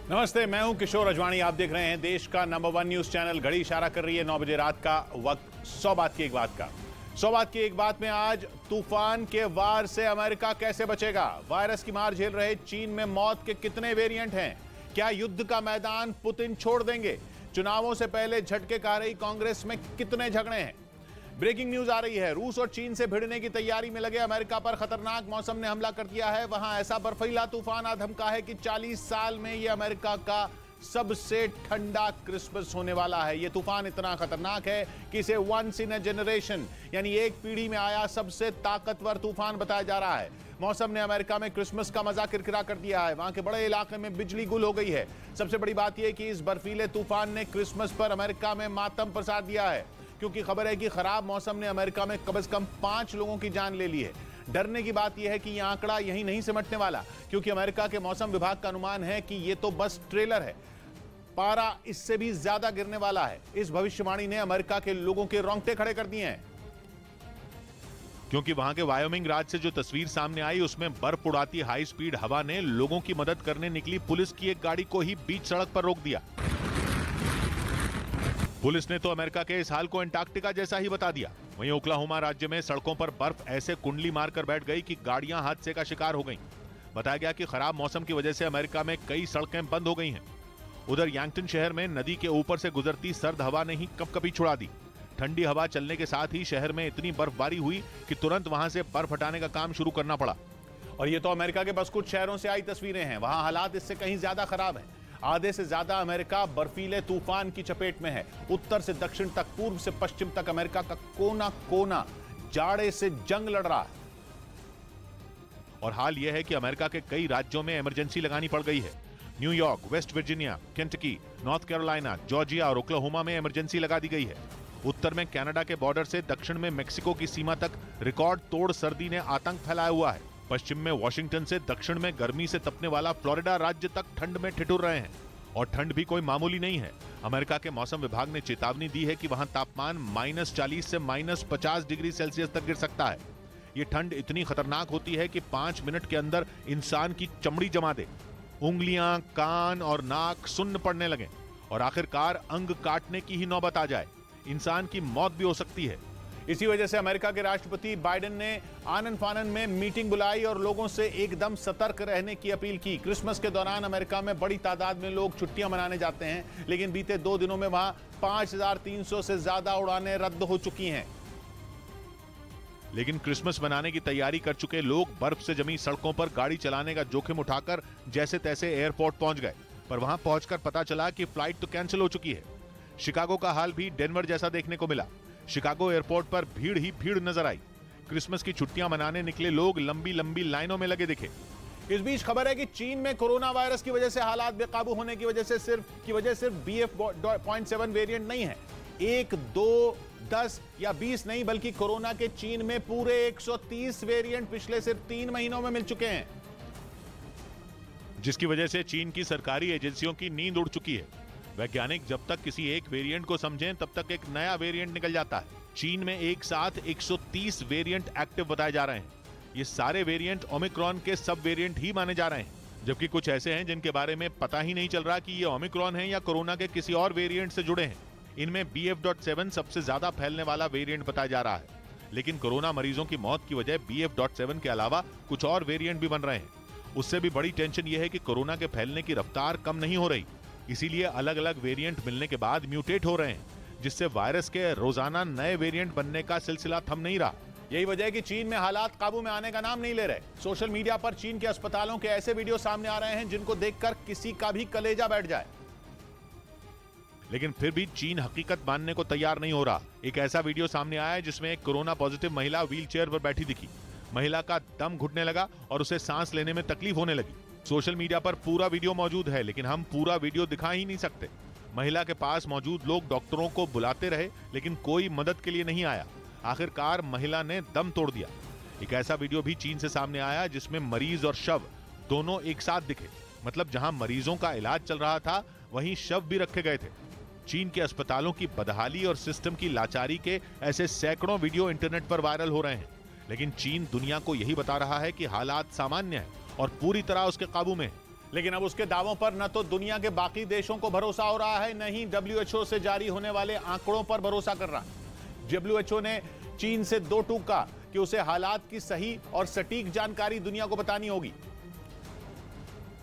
नमस्ते, मैं हूं किशोर अजवाणी। आप देख रहे हैं देश का नंबर 1 न्यूज चैनल। घड़ी इशारा कर रही है 9 बजे रात का वक्त। 100 बात की एक बात का 100 बात की एक बात में आज तूफान के वार से अमेरिका कैसे बचेगा? वायरस की मार झेल रहे चीन में मौत के कितने वेरिएंट हैं? क्या युद्ध का मैदान पुतिन छोड़ देंगे? चुनावों से पहले झटके खा रही कांग्रेस में कितने झगड़े हैं? ब्रेकिंग न्यूज आ रही है। रूस और चीन से भिड़ने की तैयारी में लगे अमेरिका पर खतरनाक मौसम ने हमला कर दिया है। वहां ऐसा बर्फीला तूफान आ धमका है कि 40 साल में यह अमेरिका का सबसे ठंडा क्रिसमस होने वाला है। यह तूफान इतना खतरनाक है कि इसे वंस इन अ जनरेशन यानी एक पीढ़ी में आया सबसे ताकतवर तूफान बताया जा रहा है। मौसम ने अमेरिका में क्रिसमस का मजा किरकिरा कर दिया है। वहां के बड़े इलाके में बिजली गुल हो गई है। सबसे बड़ी बात यह कि इस बर्फीले तूफान ने क्रिसमस पर अमेरिका में मातम प्रसाद दिया है, क्योंकि खबर है कि खराब मौसम ने अमेरिका में कम से कम 5 लोगों की जान ले ली है। डरने की बात यह है कि यह आंकड़ा यहीं नहीं सिमटने वाला, क्योंकि अमेरिका के मौसम विभाग का अनुमान है कि यह तो बस ट्रेलर है, पारा इससे भी ज्यादा गिरने वाला है। इस भविष्यवाणी ने अमेरिका के लोगों के रोंगटे खड़े कर दिए हैं, क्योंकि वहां के वायोमिंग राज्य से जो तस्वीर सामने आई उसमें बर्फ उड़ाती हाई स्पीड हवा ने लोगों की मदद करने निकली पुलिस की एक गाड़ी को ही बीच सड़क पर रोक दिया। पुलिस ने तो अमेरिका के इस हाल को अंटार्कटिका जैसा ही बता दिया। वहीं ओक्लाहोमा राज्य में सड़कों पर बर्फ ऐसे कुंडली मारकर बैठ गई कि गाड़ियां हादसे का शिकार हो गईं। बताया गया कि खराब मौसम की वजह से अमेरिका में कई सड़कें बंद हो गई हैं। उधर यांगटन शहर में नदी के ऊपर से गुजरती सर्द हवा ने ही कपकपी छुड़ा दी। ठंडी हवा चलने के साथ ही शहर में इतनी बर्फबारी हुई कि तुरंत वहां से बर्फ हटाने का काम शुरू करना पड़ा। और ये तो अमेरिका के बस कुछ शहरों से आई तस्वीरें हैं। वहां हालात इससे कहीं ज्यादा खराब है। आधे से ज्यादा अमेरिका बर्फीले तूफान की चपेट में है। उत्तर से दक्षिण तक, पूर्व से पश्चिम तक अमेरिका का कोना कोना जाड़े से जंग लड़ रहा है। और हाल यह है कि अमेरिका के कई राज्यों में इमरजेंसी लगानी पड़ गई है। New York, West Virginia, Kentucky, north Carolina, Georgia और ओक्लाहोमा में इमरजेंसी लगा दी गई है। उत्तर में कनाडा के बॉर्डर से दक्षिण में मेक्सिको की सीमा तक रिकॉर्ड तोड़ सर्दी ने आतंक फैलाया हुआ है। पश्चिम में वॉशिंगटन से दक्षिण में गर्मी से तपने वाला फ्लोरिडा राज्य तक ठंड में ठिठुर रहे हैं। और ठंड भी कोई मामूली नहीं है। अमेरिका के मौसम विभाग ने चेतावनी दी है कि वहां तापमान -40 से -50 डिग्री सेल्सियस तक गिर सकता है। ये ठंड इतनी खतरनाक होती है कि 5 मिनट के अंदर इंसान की चमड़ी जमा दे, उंगलियां, कान और नाक सुन्न पड़ने लगे और आखिरकार अंग काटने की ही नौबत आ जाए। इंसान की मौत भी हो सकती है। इसी वजह से अमेरिका के राष्ट्रपति बाइडेन ने आनन फानन में मीटिंग बुलाई और लोगों से एकदम सतर्क रहने की अपील की। क्रिसमस के दौरान अमेरिका में बड़ी तादाद में लोग छुट्टियां मनाने जाते हैं, लेकिन बीते 2 दिनों में वहां 5300 से ज्यादा उड़ानें रद्द हो चुकी हैं। लेकिन क्रिसमस मनाने की तैयारी कर चुके लोग बर्फ से जमी सड़कों पर गाड़ी चलाने का जोखिम उठाकर जैसे तैसे एयरपोर्ट पहुंच गए, पर वहां पहुंचकर पता चला कि फ्लाइट तो कैंसिल हो चुकी है। शिकागो का हाल भी डेनवर जैसा देखने को मिला। शिकागो एयरपोर्ट पर भीड़ ही भीड़ नजर आई। क्रिसमस की छुट्टियां मनाने निकले लोग लंबी लंबी लाइनों में लगे दिखे। इस बीच खबर है कि चीन में कोरोना वायरस की वजह से हालात बेकाबू होने की वजह सिर्फ BF.7 वेरिएंट नहीं है। 1, 2, 10 या 20 नहीं, बल्कि कोरोना के चीन में पूरे 130 वेरिएंट पिछले सिर्फ 3 महीनों में मिल चुके हैं, जिसकी वजह से चीन की सरकारी एजेंसियों की नींद उड़ चुकी है। वैज्ञानिक जब तक किसी एक वेरिएंट को समझें तब तक एक नया वेरिएंट निकल जाता है। चीन में एक साथ 130 वेरिएंट एक्टिव बताए जा रहे हैं। ये सारे वेरिएंट ओमिक्रॉन के सब वेरिएंट ही माने जा रहे हैं, जबकि कुछ ऐसे हैं जिनके बारे में पता ही नहीं चल रहा कि ये ओमिक्रॉन है या कोरोना के किसी और वेरिएंट से जुड़े हैं। इनमें BF.7 सबसे ज्यादा फैलने वाला वेरिएंट बताया जा रहा है, लेकिन कोरोना मरीजों की मौत की वजह BF.7 के अलावा कुछ और वेरिएंट भी बन रहे हैं। उससे भी बड़ी टेंशन यह है कि कोरोना के फैलने की रफ्तार कम नहीं हो रही, इसीलिए अलग अलग वेरिएंट मिलने के बाद म्यूटेट हो रहे हैं, जिससे वायरस के रोजाना नए वेरिएंट बनने का सिलसिला थम नहीं रहा। यही वजह है कि चीन में हालात काबू में आने का नाम नहीं ले रहे। सोशल मीडिया पर चीन के अस्पतालों के ऐसे वीडियो सामने आ रहे हैं जिनको देखकर किसी का भी कलेजा बैठ जाए, लेकिन फिर भी चीन हकीकत मानने को तैयार नहीं हो रहा। एक ऐसा वीडियो सामने आया है जिसमें एक कोरोना पॉजिटिव महिला व्हील चेयर पर बैठी दिखी। महिला का दम घुटने लगा और उसे सांस लेने में तकलीफ होने लगी। सोशल मीडिया पर पूरा वीडियो मौजूद है, लेकिन हम पूरा वीडियो दिखा ही नहीं सकते। महिला के पास मौजूद लोग डॉक्टरों को बुलाते रहे, लेकिन कोई मदद के लिए नहीं आया। आखिरकार महिला ने दम तोड़ दिया। एक ऐसा वीडियो भी चीन से सामने आया जिसमें मरीज और शव दोनों एक साथ दिखे। मतलब जहां मरीजों का इलाज चल रहा था वहीं शव भी रखे गए थे। चीन के अस्पतालों की बदहाली और सिस्टम की लाचारी के ऐसे सैकड़ों वीडियो इंटरनेट पर वायरल हो रहे हैं, लेकिन चीन दुनिया को यही बता रहा है कि हालात सामान्य है और पूरी तरह उसके काबू में है। लेकिन अब उसके दावों पर न तो दुनिया के बाकी देशों को भरोसा हो रहा है, न ही WHO से जारी होने वाले आंकड़ों पर भरोसा कर रहा है। WHO ने चीन से दो टूक कहा कि उसे हालात की सही और सटीक जानकारी दुनिया को बतानी होगी,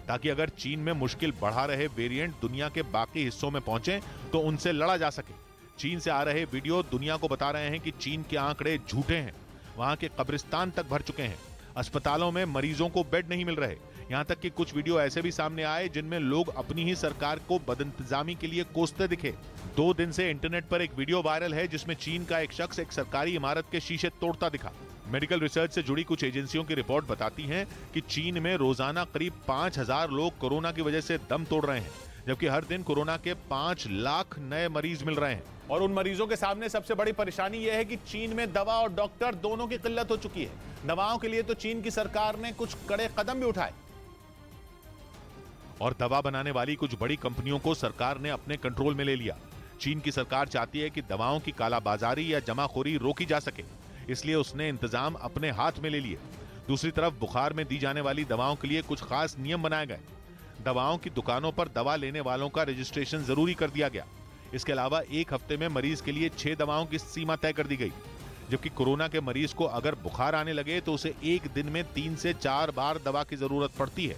ताकि अगर चीन में मुश्किल बढ़ा रहे वेरिएंट दुनिया के बाकी हिस्सों में पहुंचे तो उनसे लड़ा जा सके। चीन से आ रहे वीडियो दुनिया को बता रहे हैं कि चीन के आंकड़े झूठे हैं। वहां के कब्रिस्तान तक भर चुके हैं, अस्पतालों में मरीजों को बेड नहीं मिल रहे। यहां तक कि कुछ वीडियो ऐसे भी सामने आए जिनमें लोग अपनी ही सरकार को बदइंतजामी के लिए कोसते दिखे। 2 दिन से इंटरनेट पर एक वीडियो वायरल है जिसमें चीन का एक शख्स एक सरकारी इमारत के शीशे तोड़ता दिखा। मेडिकल रिसर्च से जुड़ी कुछ एजेंसियों की रिपोर्ट बताती है कि चीन में रोजाना करीब 5000 लोग कोरोना की वजह से दम तोड़ रहे हैं, जबकि हर दिन कोरोना के 5 लाख नए मरीज मिल रहे हैं। और उन मरीजों के सामने सबसे बड़ी परेशानी यह है कि चीन में दवा और डॉक्टर दोनों की किल्लत हो चुकी है। दवाओं के लिए तो चीन की सरकार ने कुछ कड़े कदम भी उठाए और दवा बनाने वाली कुछ बड़ी कंपनियों को सरकार ने अपने कंट्रोल में ले लिया। चीन की सरकार चाहती है कि दवाओं की कालाबाजारी या जमाखोरी रोकी जा सके, इसलिए उसने इंतजाम अपने हाथ में ले लिए। दूसरी तरफ बुखार में दी जाने वाली दवाओं के लिए कुछ खास नियम बनाए गए। दवाओं की दुकानों पर दवा लेने वालों का रजिस्ट्रेशन जरूरी कर दिया गया। इसके अलावा एक हफ्ते में मरीज के लिए 6 दवाओं की सीमा तय कर दी गई, जबकि कोरोना के मरीज को अगर बुखार आने लगे तो उसे एक दिन में 3 से 4 बार दवा की जरूरत पड़ती है।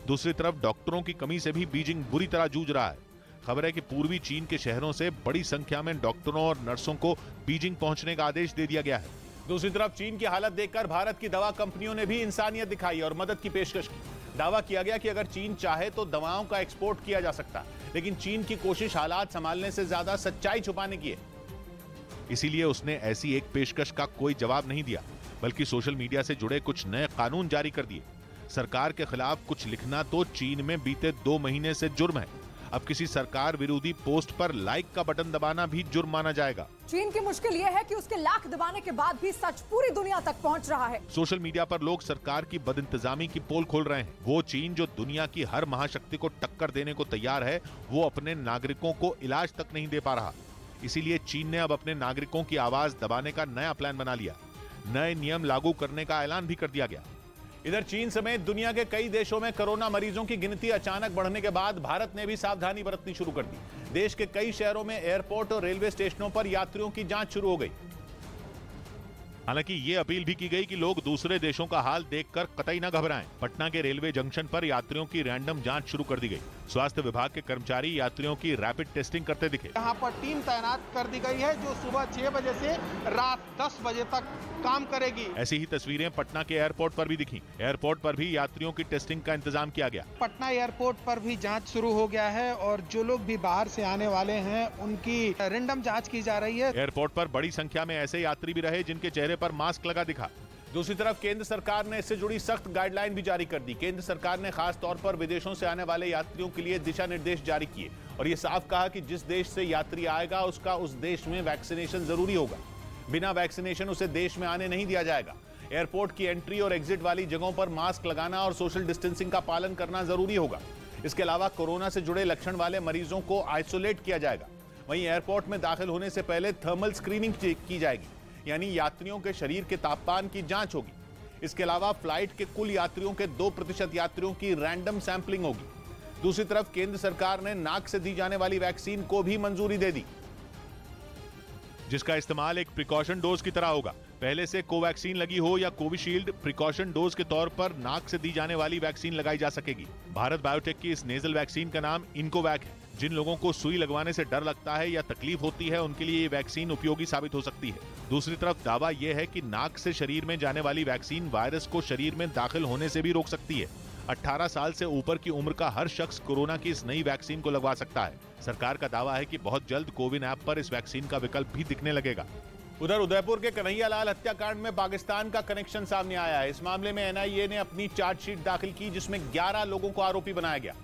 दूसरी तरफ डॉक्टरों की कमी से भी बीजिंग बुरी तरह जूझ रहा है। खबर है कि पूर्वी चीन के शहरों से बड़ी संख्या में डॉक्टरों और नर्सों को बीजिंग पहुंचने का आदेश दे दिया गया है। दूसरी तरफ चीन की हालत देखकर भारत की दवा कंपनियों ने भी इंसानियत दिखाई और मदद की पेशकश की। दावा किया गया कि अगर चीन चाहे तो दवाओं का एक्सपोर्ट किया जा सकता है, लेकिन चीन की कोशिश हालात संभालने से ज्यादा सच्चाई छुपाने की है। इसीलिए उसने ऐसी एक पेशकश का कोई जवाब नहीं दिया, बल्कि सोशल मीडिया से जुड़े कुछ नए कानून जारी कर दिए। सरकार के खिलाफ कुछ लिखना तो चीन में बीते 2 महीने से जुर्म है। अब किसी सरकार विरोधी पोस्ट पर लाइक का बटन दबाना भी जुर्म माना जाएगा। चीन की मुश्किल यह है कि उसके लाख दबाने के बाद भी सच पूरी दुनिया तक पहुंच रहा है। सोशल मीडिया पर लोग सरकार की बदइंतजामी की पोल खोल रहे हैं। वो चीन जो दुनिया की हर महाशक्ति को टक्कर देने को तैयार है, वो अपने नागरिकों को इलाज तक नहीं दे पा रहा। इसीलिए चीन ने अब अपने नागरिकों की आवाज दबाने का नया प्लान बना लिया। नए नियम लागू करने का ऐलान भी कर दिया गया। इधर चीन समेत दुनिया के कई देशों में कोरोना मरीजों की गिनती अचानक बढ़ने के बाद भारत ने भी सावधानी बरतनी शुरू कर दी। देश के कई शहरों में एयरपोर्ट और रेलवे स्टेशनों पर यात्रियों की जांच शुरू हो गई। हालांकि ये अपील भी की गई कि लोग दूसरे देशों का हाल देखकर कतई न घबराएं। पटना के रेलवे जंक्शन पर यात्रियों की रैंडम जांच शुरू कर दी गई। स्वास्थ्य विभाग के कर्मचारी यात्रियों की रैपिड टेस्टिंग करते दिखे। यहाँ पर टीम तैनात कर दी गई है जो सुबह 6 बजे से रात 10 बजे तक काम करेगी। ऐसी ही तस्वीरें पटना के एयरपोर्ट पर भी दिखी। एयरपोर्ट पर भी यात्रियों की टेस्टिंग का इंतजाम किया गया। पटना एयरपोर्ट पर भी जांच शुरू हो गया है और जो लोग भी बाहर से आने वाले हैं उनकी रैंडम जांच की जा रही है। एयरपोर्ट पर बड़ी संख्या में ऐसे यात्री भी रहे जिनके चेहरे पर मास्क लगा दिखा। दूसरी तरफ केंद्र सरकार ने इससे जुड़ी सख्त गाइडलाइन भी जारी कर दी। केंद्र सरकार ने खास तौर पर विदेशों से आने वाले यात्रियों के लिए दिशा निर्देश जारी किए और ये साफ कहा कि जिस देश से यात्री आएगा उसका उस देश में वैक्सीनेशन जरूरी होगा। बिना वैक्सीनेशन उसे देश में आने नहीं दिया जाएगा। एयरपोर्ट की एंट्री और एग्जिट वाली जगहों पर मास्क लगाना और सोशल डिस्टेंसिंग का पालन करना जरूरी होगा। इसके अलावा कोरोना से जुड़े लक्षण वाले मरीजों को आइसोलेट किया जाएगा। वहीं एयरपोर्ट में दाखिल होने से पहले थर्मल स्क्रीनिंग की जाएगी, यानी यात्रियों के शरीर के तापमान की जांच होगी। इसके अलावा फ्लाइट के कुल यात्रियों के 2% यात्रियों की रैंडम सैंपलिंग होगी। दूसरी तरफ केंद्र सरकार ने नाक से दी जाने वाली वैक्सीन को भी मंजूरी दे दी, जिसका इस्तेमाल एक प्रिकॉशन डोज की तरह होगा। पहले से कोवैक्सीन लगी हो या कोविशील्ड, प्रिकॉशन डोज के तौर पर नाक से दी जाने वाली वैक्सीन लगाई जा सकेगी। भारत बायोटेक की इस नेजल वैक्सीन का नाम इनकोवैक है। जिन लोगों को सुई लगवाने से डर लगता है या तकलीफ होती है, उनके लिए ये वैक्सीन उपयोगी साबित हो सकती है। दूसरी तरफ दावा यह है कि नाक से शरीर में जाने वाली वैक्सीन वायरस को शरीर में दाखिल होने से भी रोक सकती है। 18 साल से ऊपर की उम्र का हर शख्स कोरोना की इस नई वैक्सीन को लगवा सकता है। सरकार का दावा है कि बहुत जल्द कोविन ऐप पर इस वैक्सीन का विकल्प भी दिखने लगेगा। उधर उदयपुर के कन्हैयालाल हत्याकांड में पाकिस्तान का कनेक्शन सामने आया है। इस मामले में एनआईए ने अपनी चार्जशीट दाखिल की, जिसमें 11 लोगों को आरोपी बनाया गया,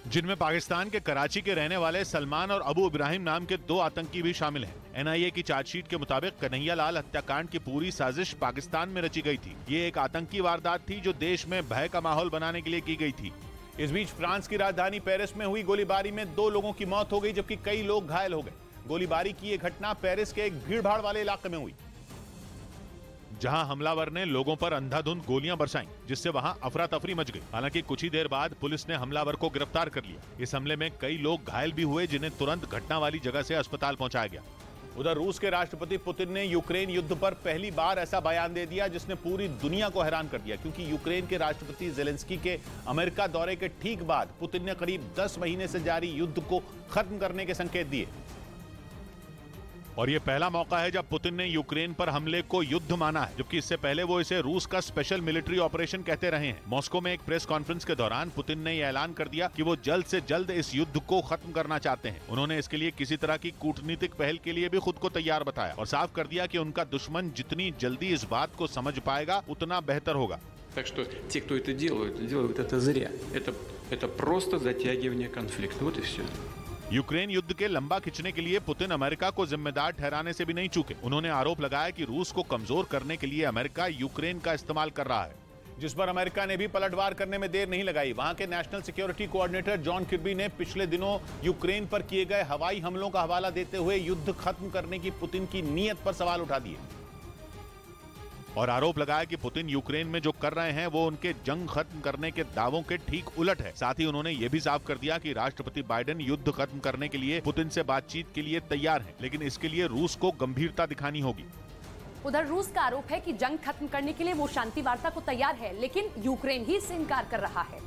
जिनमें पाकिस्तान के कराची के रहने वाले सलमान और अबू इब्राहिम नाम के 2 आतंकी भी शामिल हैं। एनआईए की चार्जशीट के मुताबिक कन्हैयालाल हत्याकांड की पूरी साजिश पाकिस्तान में रची गई थी। ये एक आतंकी वारदात थी जो देश में भय का माहौल बनाने के लिए की गई थी। इस बीच फ्रांस की राजधानी पेरिस में हुई गोलीबारी में 2 लोगों की मौत हो गई, जबकि कई लोग घायल हो गए। गोलीबारी की यह घटना पेरिस के एक भीड़भाड़ वाले इलाके में हुई। जहां हमलावर ने लोगों पर अंधाधुंध गोलियां बरसाईं, जिससे वहां अफरा तफरी मच गई। हालांकि कुछ ही देर बाद पुलिस ने हमलावर को गिरफ्तार कर लिया। इस हमले में कई लोग घायल भी हुए, जिन्हें तुरंत घटना वाली जगह से अस्पताल पहुंचाया गया। उधर रूस के राष्ट्रपति पुतिन ने यूक्रेन युद्ध पर पहली बार ऐसा बयान दे दिया जिसने पूरी दुनिया को हैरान कर दिया, क्योंकि यूक्रेन के राष्ट्रपति जेलेंस्की के अमेरिका दौरे के ठीक बाद पुतिन ने करीब 10 महीने से जारी युद्ध को खत्म करने के संकेत दिए। और ये पहला मौका है जब पुतिन ने यूक्रेन पर हमले को युद्ध माना है, जबकि इससे पहले वो इसे रूस का स्पेशल मिलिट्री ऑपरेशन कहते रहे हैं। मॉस्को में एक प्रेस कॉन्फ्रेंस के दौरान पुतिन ने यह ऐलान कर दिया कि वो जल्द से जल्द इस युद्ध को खत्म करना चाहते हैं। उन्होंने इसके लिए किसी तरह की कूटनीतिक पहल के लिए भी खुद को तैयार बताया और साफ कर दिया कि उनका दुश्मन जितनी जल्दी इस बात को समझ पाएगा उतना बेहतर होगा। Так что те, кто это делают это зря. Это просто затягивание конфликта. Вот и все. यूक्रेन युद्ध के लंबा खिंचने के लिए पुतिन अमेरिका को जिम्मेदार ठहराने से भी नहीं चूके। उन्होंने आरोप लगाया कि रूस को कमजोर करने के लिए अमेरिका यूक्रेन का इस्तेमाल कर रहा है, जिस पर अमेरिका ने भी पलटवार करने में देर नहीं लगाई। वहां के नेशनल सिक्योरिटी कोऑर्डिनेटर जॉन किर्बी ने पिछले दिनों यूक्रेन पर किए गए हवाई हमलों का हवाला देते हुए युद्ध खत्म करने की पुतिन की नीयत पर सवाल उठा दिए और आरोप लगाया कि पुतिन यूक्रेन में जो कर रहे हैं वो उनके जंग खत्म करने के दावों के ठीक उलट है। साथ ही उन्होंने ये भी साफ कर दिया कि राष्ट्रपति बाइडेन युद्ध खत्म करने के लिए पुतिन से बातचीत के लिए तैयार हैं, लेकिन इसके लिए रूस को गंभीरता दिखानी होगी। उधर रूस का आरोप है कि जंग खत्म करने के लिए वो शांति वार्ता को तैयार है, लेकिन यूक्रेन ही इससे इनकार कर रहा है।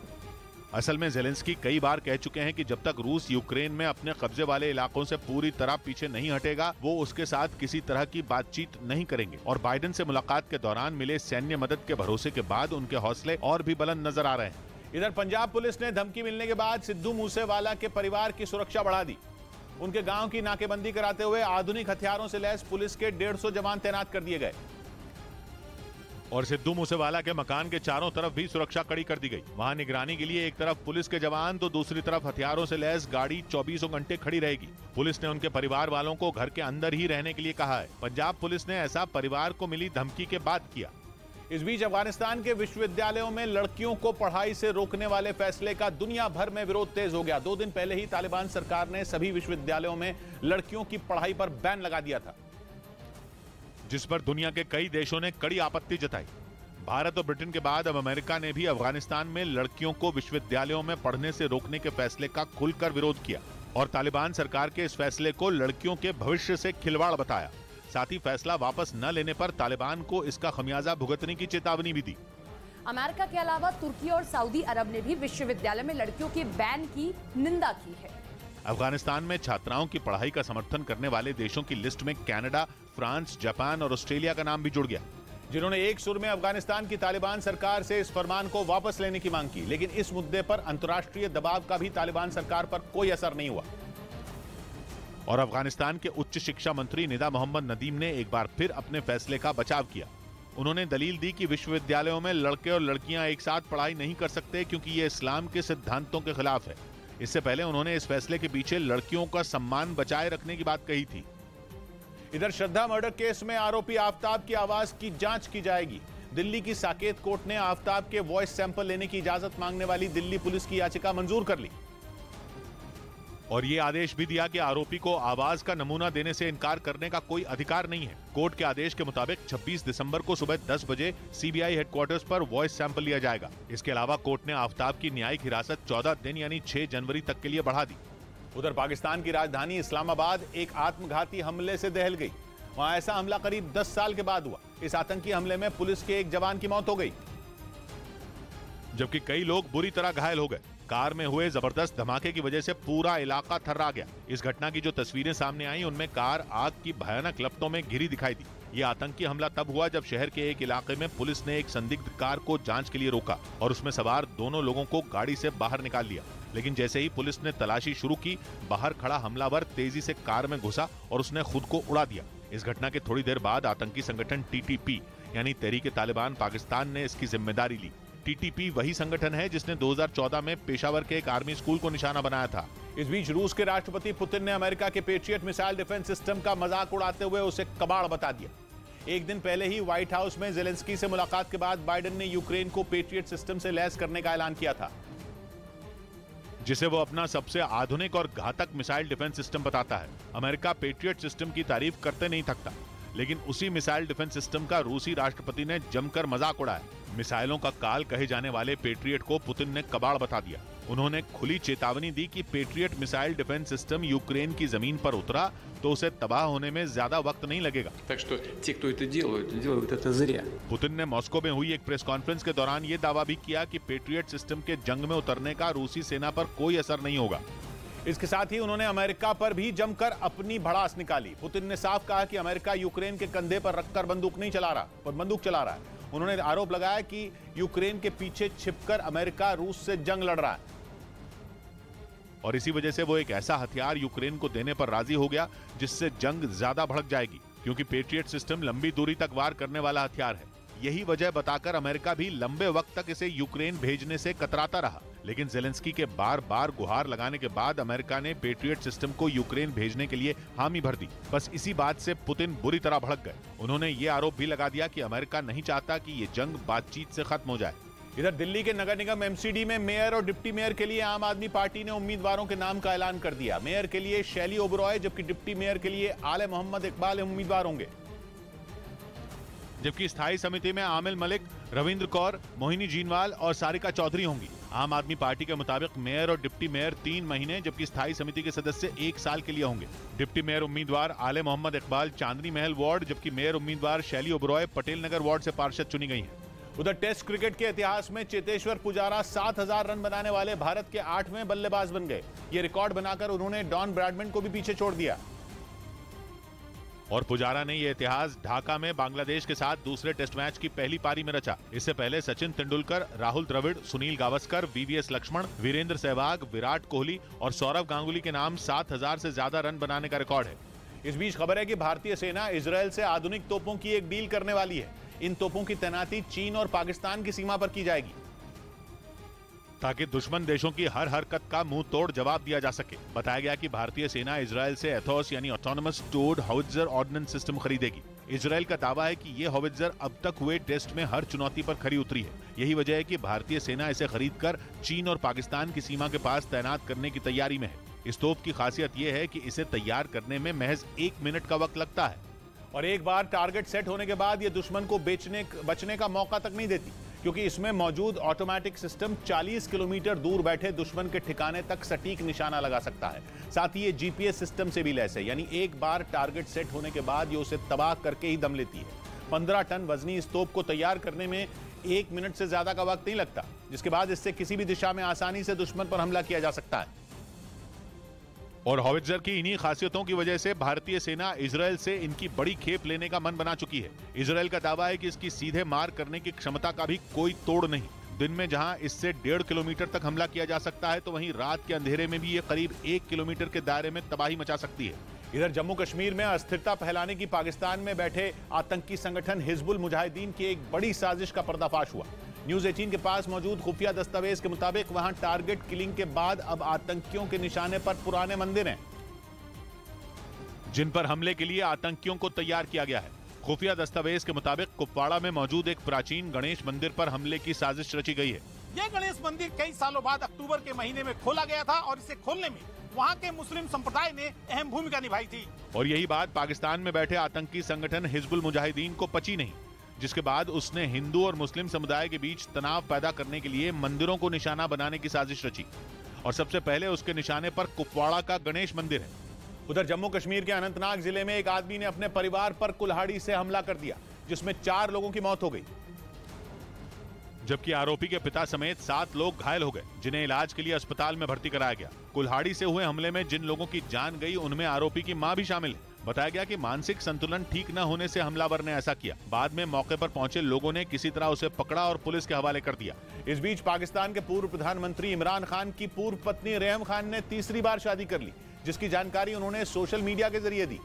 असल में जेलेंस्की कई बार कह चुके हैं कि जब तक रूस यूक्रेन में अपने कब्जे वाले इलाकों से पूरी तरह पीछे नहीं हटेगा, वो उसके साथ किसी तरह की बातचीत नहीं करेंगे। और बाइडेन से मुलाकात के दौरान मिले सैन्य मदद के भरोसे के बाद उनके हौसले और भी बुलंद नजर आ रहे हैं। इधर पंजाब पुलिस ने धमकी मिलने के बाद सिद्धू मूसेवाला के परिवार की सुरक्षा बढ़ा दी। उनके गांव की नाकेबंदी कराते हुए आधुनिक हथियारों से लैस पुलिस के 150 जवान तैनात कर दिए गए और सिद्धू मूसेवाला के मकान के चारों तरफ भी सुरक्षा कड़ी कर दी गई। वहां निगरानी के लिए एक तरफ पुलिस के जवान तो दूसरी तरफ हथियारों से लैस गाड़ी 24 घंटे खड़ी रहेगी। पुलिस ने उनके परिवार वालों को घर के अंदर ही रहने के लिए कहा है। पंजाब पुलिस ने ऐसा परिवार को मिली धमकी के बाद किया। इस बीच अफगानिस्तान के विश्वविद्यालयों में लड़कियों को पढ़ाई से रोकने वाले फैसले का दुनिया भर में विरोध तेज हो गया। 2 दिन पहले ही तालिबान सरकार ने सभी विश्वविद्यालयों में लड़कियों की पढ़ाई पर बैन लगा दिया था, जिस पर दुनिया के कई देशों ने कड़ी आपत्ति जताई। भारत और ब्रिटेन के बाद अब अमेरिका ने भी अफगानिस्तान में लड़कियों को विश्वविद्यालयों में पढ़ने से रोकने के फैसले का खुलकर विरोध किया और तालिबान सरकार के इस फैसले को लड़कियों के भविष्य से खिलवाड़ बताया। साथ ही फैसला वापस न लेने पर तालिबान को इसका खमियाजा भुगतने की चेतावनी भी दी। अमेरिका के अलावा तुर्की और सऊदी अरब ने भी विश्वविद्यालय में लड़कियों के बैन की निंदा की है। अफगानिस्तान में छात्राओं की पढ़ाई का समर्थन करने वाले देशों की लिस्ट में कनाडा, फ्रांस, जापान और ऑस्ट्रेलिया का नाम भी जुड़ गया, जिन्होंने एक सुर में अफगानिस्तान की तालिबान सरकार से इस फरमान को वापस लेने की मांग की। लेकिन इस मुद्दे पर अंतर्राष्ट्रीय दबाव का भी तालिबान सरकार पर कोई असर नहीं हुआ। और अफगानिस्तान के उच्च शिक्षा मंत्री निदा मोहम्मद नदीम ने एक बार फिर अपने फैसले का बचाव किया। उन्होंने दलील दी कि विश्वविद्यालयों में लड़के और लड़कियां एक साथ पढ़ाई नहीं कर सकते क्योंकि ये इस्लाम के सिद्धांतों के खिलाफ है। इससे पहले उन्होंने इस फैसले के पीछे लड़कियों का सम्मान बचाए रखने की बात कही थी। इधर श्रद्धा मर्डर केस में आरोपी आफ्ताब की आवाज की जांच की जाएगी। दिल्ली की साकेत कोर्ट ने आफ्ताब के वॉइस सैंपल लेने की इजाजत मांगने वाली दिल्ली पुलिस की याचिका मंजूर कर ली और ये आदेश भी दिया कि आरोपी को आवाज का नमूना देने से इनकार करने का कोई अधिकार नहीं है। कोर्ट के आदेश के मुताबिक 26 दिसंबर को सुबह 10 बजे सीबीआई हेडक्वार्टर्स पर वॉइस सैंपल लिया जाएगा। इसके अलावा कोर्ट ने आफ्ताब की न्यायिक हिरासत 14 दिन यानी 6 जनवरी तक के लिए बढ़ा दी। उधर पाकिस्तान की राजधानी इस्लामाबाद एक आत्मघाती हमले से दहल गई। वहां ऐसा हमला करीब 10 साल के बाद हुआ। इस आतंकी हमले में पुलिस के एक जवान की मौत हो गई, जबकि कई लोग बुरी तरह घायल हो गए। कार में हुए जबरदस्त धमाके की वजह से पूरा इलाका थर्रा गया। इस घटना की जो तस्वीरें सामने आई उनमें कार आग की भयानक लपटों में घिरी दिखाई दी। ये आतंकी हमला तब हुआ जब शहर के एक इलाके में पुलिस ने एक संदिग्ध कार को जांच के लिए रोका और उसमें सवार दोनों लोगों को गाड़ी से बाहर निकाल लिया। लेकिन जैसे ही पुलिस ने तलाशी शुरू की, बाहर खड़ा हमलावर तेजी से कार में घुसा और उसने खुद को उड़ा दिया। इस घटना के थोड़ी देर बाद आतंकी संगठन टीटीपी यानी तहरीक-ए-तालिबान पाकिस्तान ने इसकी जिम्मेदारी ली। टीटीपी वही संगठन है जिसने 2014 में पेशावर के एक आर्मी स्कूल को निशाना बनाया था। इस बीच रूस के राष्ट्रपति पुतिन ने अमेरिका के पेट्रियट मिसाइल डिफेंस सिस्टम का मजाक उड़ाते हुए उसे कबाड़ बता दिया। एक दिन पहले ही व्हाइट हाउस में जेलेंस्की से मुलाकात के बाद बाइडेन ने यूक्रेन को पेट्रियट सिस्टम से लैस करने का ऐलान किया था, जिसे वो अपना सबसे आधुनिक और घातक मिसाइल डिफेंस सिस्टम बताता है। अमेरिका पेट्रियट सिस्टम की तारीफ करते नहीं थकता। लेकिन उसी मिसाइल डिफेंस सिस्टम का रूसी राष्ट्रपति ने जमकर मजाक उड़ाया। मिसाइलों का काल कहे जाने वाले पेट्रियट को पुतिन ने कबाड़ बता दिया। उन्होंने खुली चेतावनी दी कि patriot missile defence system Ukraine की जमीन पर उतरा तो उसे तबाह होने में ज्यादा वक्त नहीं लगेगा। делают это зря। पुतिन ने मॉस्को में हुई एक प्रेस कॉन्फ्रेंस के दौरान ये दावा भी किया कि पेट्रियट सिस्टम के जंग में उतरने का रूसी सेना पर कोई असर नहीं होगा। इसके साथ ही उन्होंने अमेरिका पर भी जमकर अपनी भड़ास निकाली। पुतिन ने साफ कहा कि अमेरिका यूक्रेन के कंधे पर रखकर बंदूक चला रहा है। उन्होंने आरोप लगाया कि यूक्रेन के पीछे छिपकर अमेरिका रूस से जंग लड़ रहा है और इसी वजह से वो एक ऐसा हथियार यूक्रेन को देने पर राजी हो गया जिससे जंग ज्यादा भड़क जाएगी, क्योंकि पेट्रियट सिस्टम लंबी दूरी तक वार करने वाला हथियार है। यही वजह बताकर अमेरिका भी लंबे वक्त तक इसे यूक्रेन भेजने से कतराता रहा, लेकिन जेलेंस्की के बार बार गुहार लगाने के बाद अमेरिका ने पेट्रियट सिस्टम को यूक्रेन भेजने के लिए हामी भर दी। बस इसी बात से पुतिन बुरी तरह भड़क गए। उन्होंने ये आरोप भी लगा दिया कि अमेरिका नहीं चाहता कि ये जंग बातचीत से खत्म हो जाए। इधर दिल्ली के नगर निगम एमसीडी में मेयर और डिप्टी मेयर के लिए आम आदमी पार्टी ने उम्मीदवारों के नाम का ऐलान कर दिया। मेयर के लिए शैली ओबरॉय जबकि डिप्टी मेयर के लिए आले मोहम्मद इकबाल उम्मीदवार होंगे, जबकि स्थायी समिति में आमिर मलिक, रविंद्र कौर, मोहिनी जीनवाल और सारिका चौधरी होंगी। आम आदमी पार्टी के मुताबिक मेयर और डिप्टी मेयर 3 महीने जबकि स्थायी समिति के सदस्य 1 साल के लिए होंगे। डिप्टी मेयर उम्मीदवार आले मोहम्मद इकबाल चांदनी महल वार्ड जबकि मेयर उम्मीदवार शैली ओबरॉय पटेल नगर वार्ड से पार्षद चुनी गई हैं। उधर टेस्ट क्रिकेट के इतिहास में चेतेश्वर पुजारा 7000 रन बनाने वाले भारत के 8वें बल्लेबाज बन गए। ये रिकॉर्ड बनाकर उन्होंने डॉन ब्रैडमैन को भी पीछे छोड़ दिया और पुजारा ने यह इतिहास ढाका में बांग्लादेश के साथ दूसरे टेस्ट मैच की पहली पारी में रचा। इससे पहले सचिन तेंदुलकर, राहुल द्रविड़, सुनील गावस्कर, वीवीएस लक्ष्मण, वीरेंद्र सहवाग, विराट कोहली और सौरव गांगुली के नाम 7000 से ज्यादा रन बनाने का रिकॉर्ड है। इस बीच खबर है कि भारतीय सेना इजरायल से आधुनिक तोपों की एक डील करने वाली है। इन तोपों की तैनाती चीन और पाकिस्तान की सीमा पर की जाएगी ताकि दुश्मन देशों की हर हरकत का मुंह तोड़ जवाब दिया जा सके। बताया गया कि भारतीय सेना इजरायल से एथोस यानी ऑटोनमस टोड हाउवित्जर ऑर्डिनेंस सिस्टम खरीदेगी। इजरायल का दावा है कि ये हाउवित्जर अब तक हुए टेस्ट में हर चुनौती पर खरी उतरी है। यही वजह है कि भारतीय सेना इसे खरीदकर चीन और पाकिस्तान की सीमा के पास तैनात करने की तैयारी में है। इस तोप की खासियत यह है कि इसे तैयार करने में महज 1 मिनट का वक्त लगता है और एक बार टारगेट सेट होने के बाद ये दुश्मन को बचने का मौका तक नहीं देती, क्योंकि इसमें मौजूद ऑटोमेटिक सिस्टम 40 किलोमीटर दूर बैठे दुश्मन के ठिकाने तक सटीक निशाना लगा सकता है। साथ ही ये जीपीएस सिस्टम से भी लैस है, यानी एक बार टारगेट सेट होने के बाद ये उसे तबाह करके ही दम लेती है। 15 टन वजनी इस तोप को तैयार करने में 1 मिनट से ज्यादा का वक्त नहीं लगता, जिसके बाद इससे किसी भी दिशा में आसानी से दुश्मन पर हमला किया जा सकता है। और हाउवित्जर की इन्हीं खासियतों की वजह से भारतीय सेना इजरायल से इनकी बड़ी खेप लेने का मन बना चुकी है। इजरायल का दावा है कि इसकी सीधे मार करने की क्षमता का भी कोई तोड़ नहीं। दिन में जहां इससे 1.5 किलोमीटर तक हमला किया जा सकता है, तो वहीं रात के अंधेरे में भी ये करीब 1 किलोमीटर के दायरे में तबाही मचा सकती है। इधर जम्मू कश्मीर में अस्थिरता फैलाने की पाकिस्तान में बैठे आतंकी संगठन हिजबुल मुजाहिदीन की एक बड़ी साजिश का पर्दाफाश हुआ। न्यूज 18 के पास मौजूद खुफिया दस्तावेज के मुताबिक वहां टारगेट किलिंग के बाद अब आतंकियों के निशाने पर पुराने मंदिर हैं, जिन पर हमले के लिए आतंकियों को तैयार किया गया है। खुफिया दस्तावेज के मुताबिक कुपवाड़ा में मौजूद एक प्राचीन गणेश मंदिर पर हमले की साजिश रची गई है। ये गणेश मंदिर कई सालों बाद अक्टूबर के महीने में खोला गया था और इसे खोलने में वहाँ के मुस्लिम संप्रदाय ने अहम भूमिका निभाई थी। और यही बात पाकिस्तान में बैठे आतंकी संगठन हिजबुल मुजाहिदीन को पची नहीं, जिसके बाद उसने हिंदू और मुस्लिम समुदाय के बीच तनाव पैदा करने के लिए मंदिरों को निशाना बनाने की साजिश रची और सबसे पहले उसके निशाने पर कुपवाड़ा का गणेश मंदिर है। उधर जम्मू कश्मीर के अनंतनाग जिले में एक आदमी ने अपने परिवार पर कुल्हाड़ी से हमला कर दिया, जिसमें 4 लोगों की मौत हो गई, जबकि आरोपी के पिता समेत 7 लोग घायल हो गए, जिन्हें इलाज के लिए अस्पताल में भर्ती कराया गया। कुल्हाड़ी से हुए हमले में जिन लोगों की जान गई उनमें आरोपी की मां भी शामिल है। बताया गया कि मानसिक संतुलन ठीक न होने से हमलावर ने ऐसा किया। बाद में मौके पर पहुंचे लोगों ने किसी तरह उसे पकड़ा और पुलिस के हवाले कर दिया। इस बीच पाकिस्तान के पूर्व प्रधानमंत्री इमरान खान की पूर्व पत्नी रेहम खान ने तीसरी बार शादी कर ली, जिसकी जानकारी उन्होंने सोशल मीडिया के जरिए दी।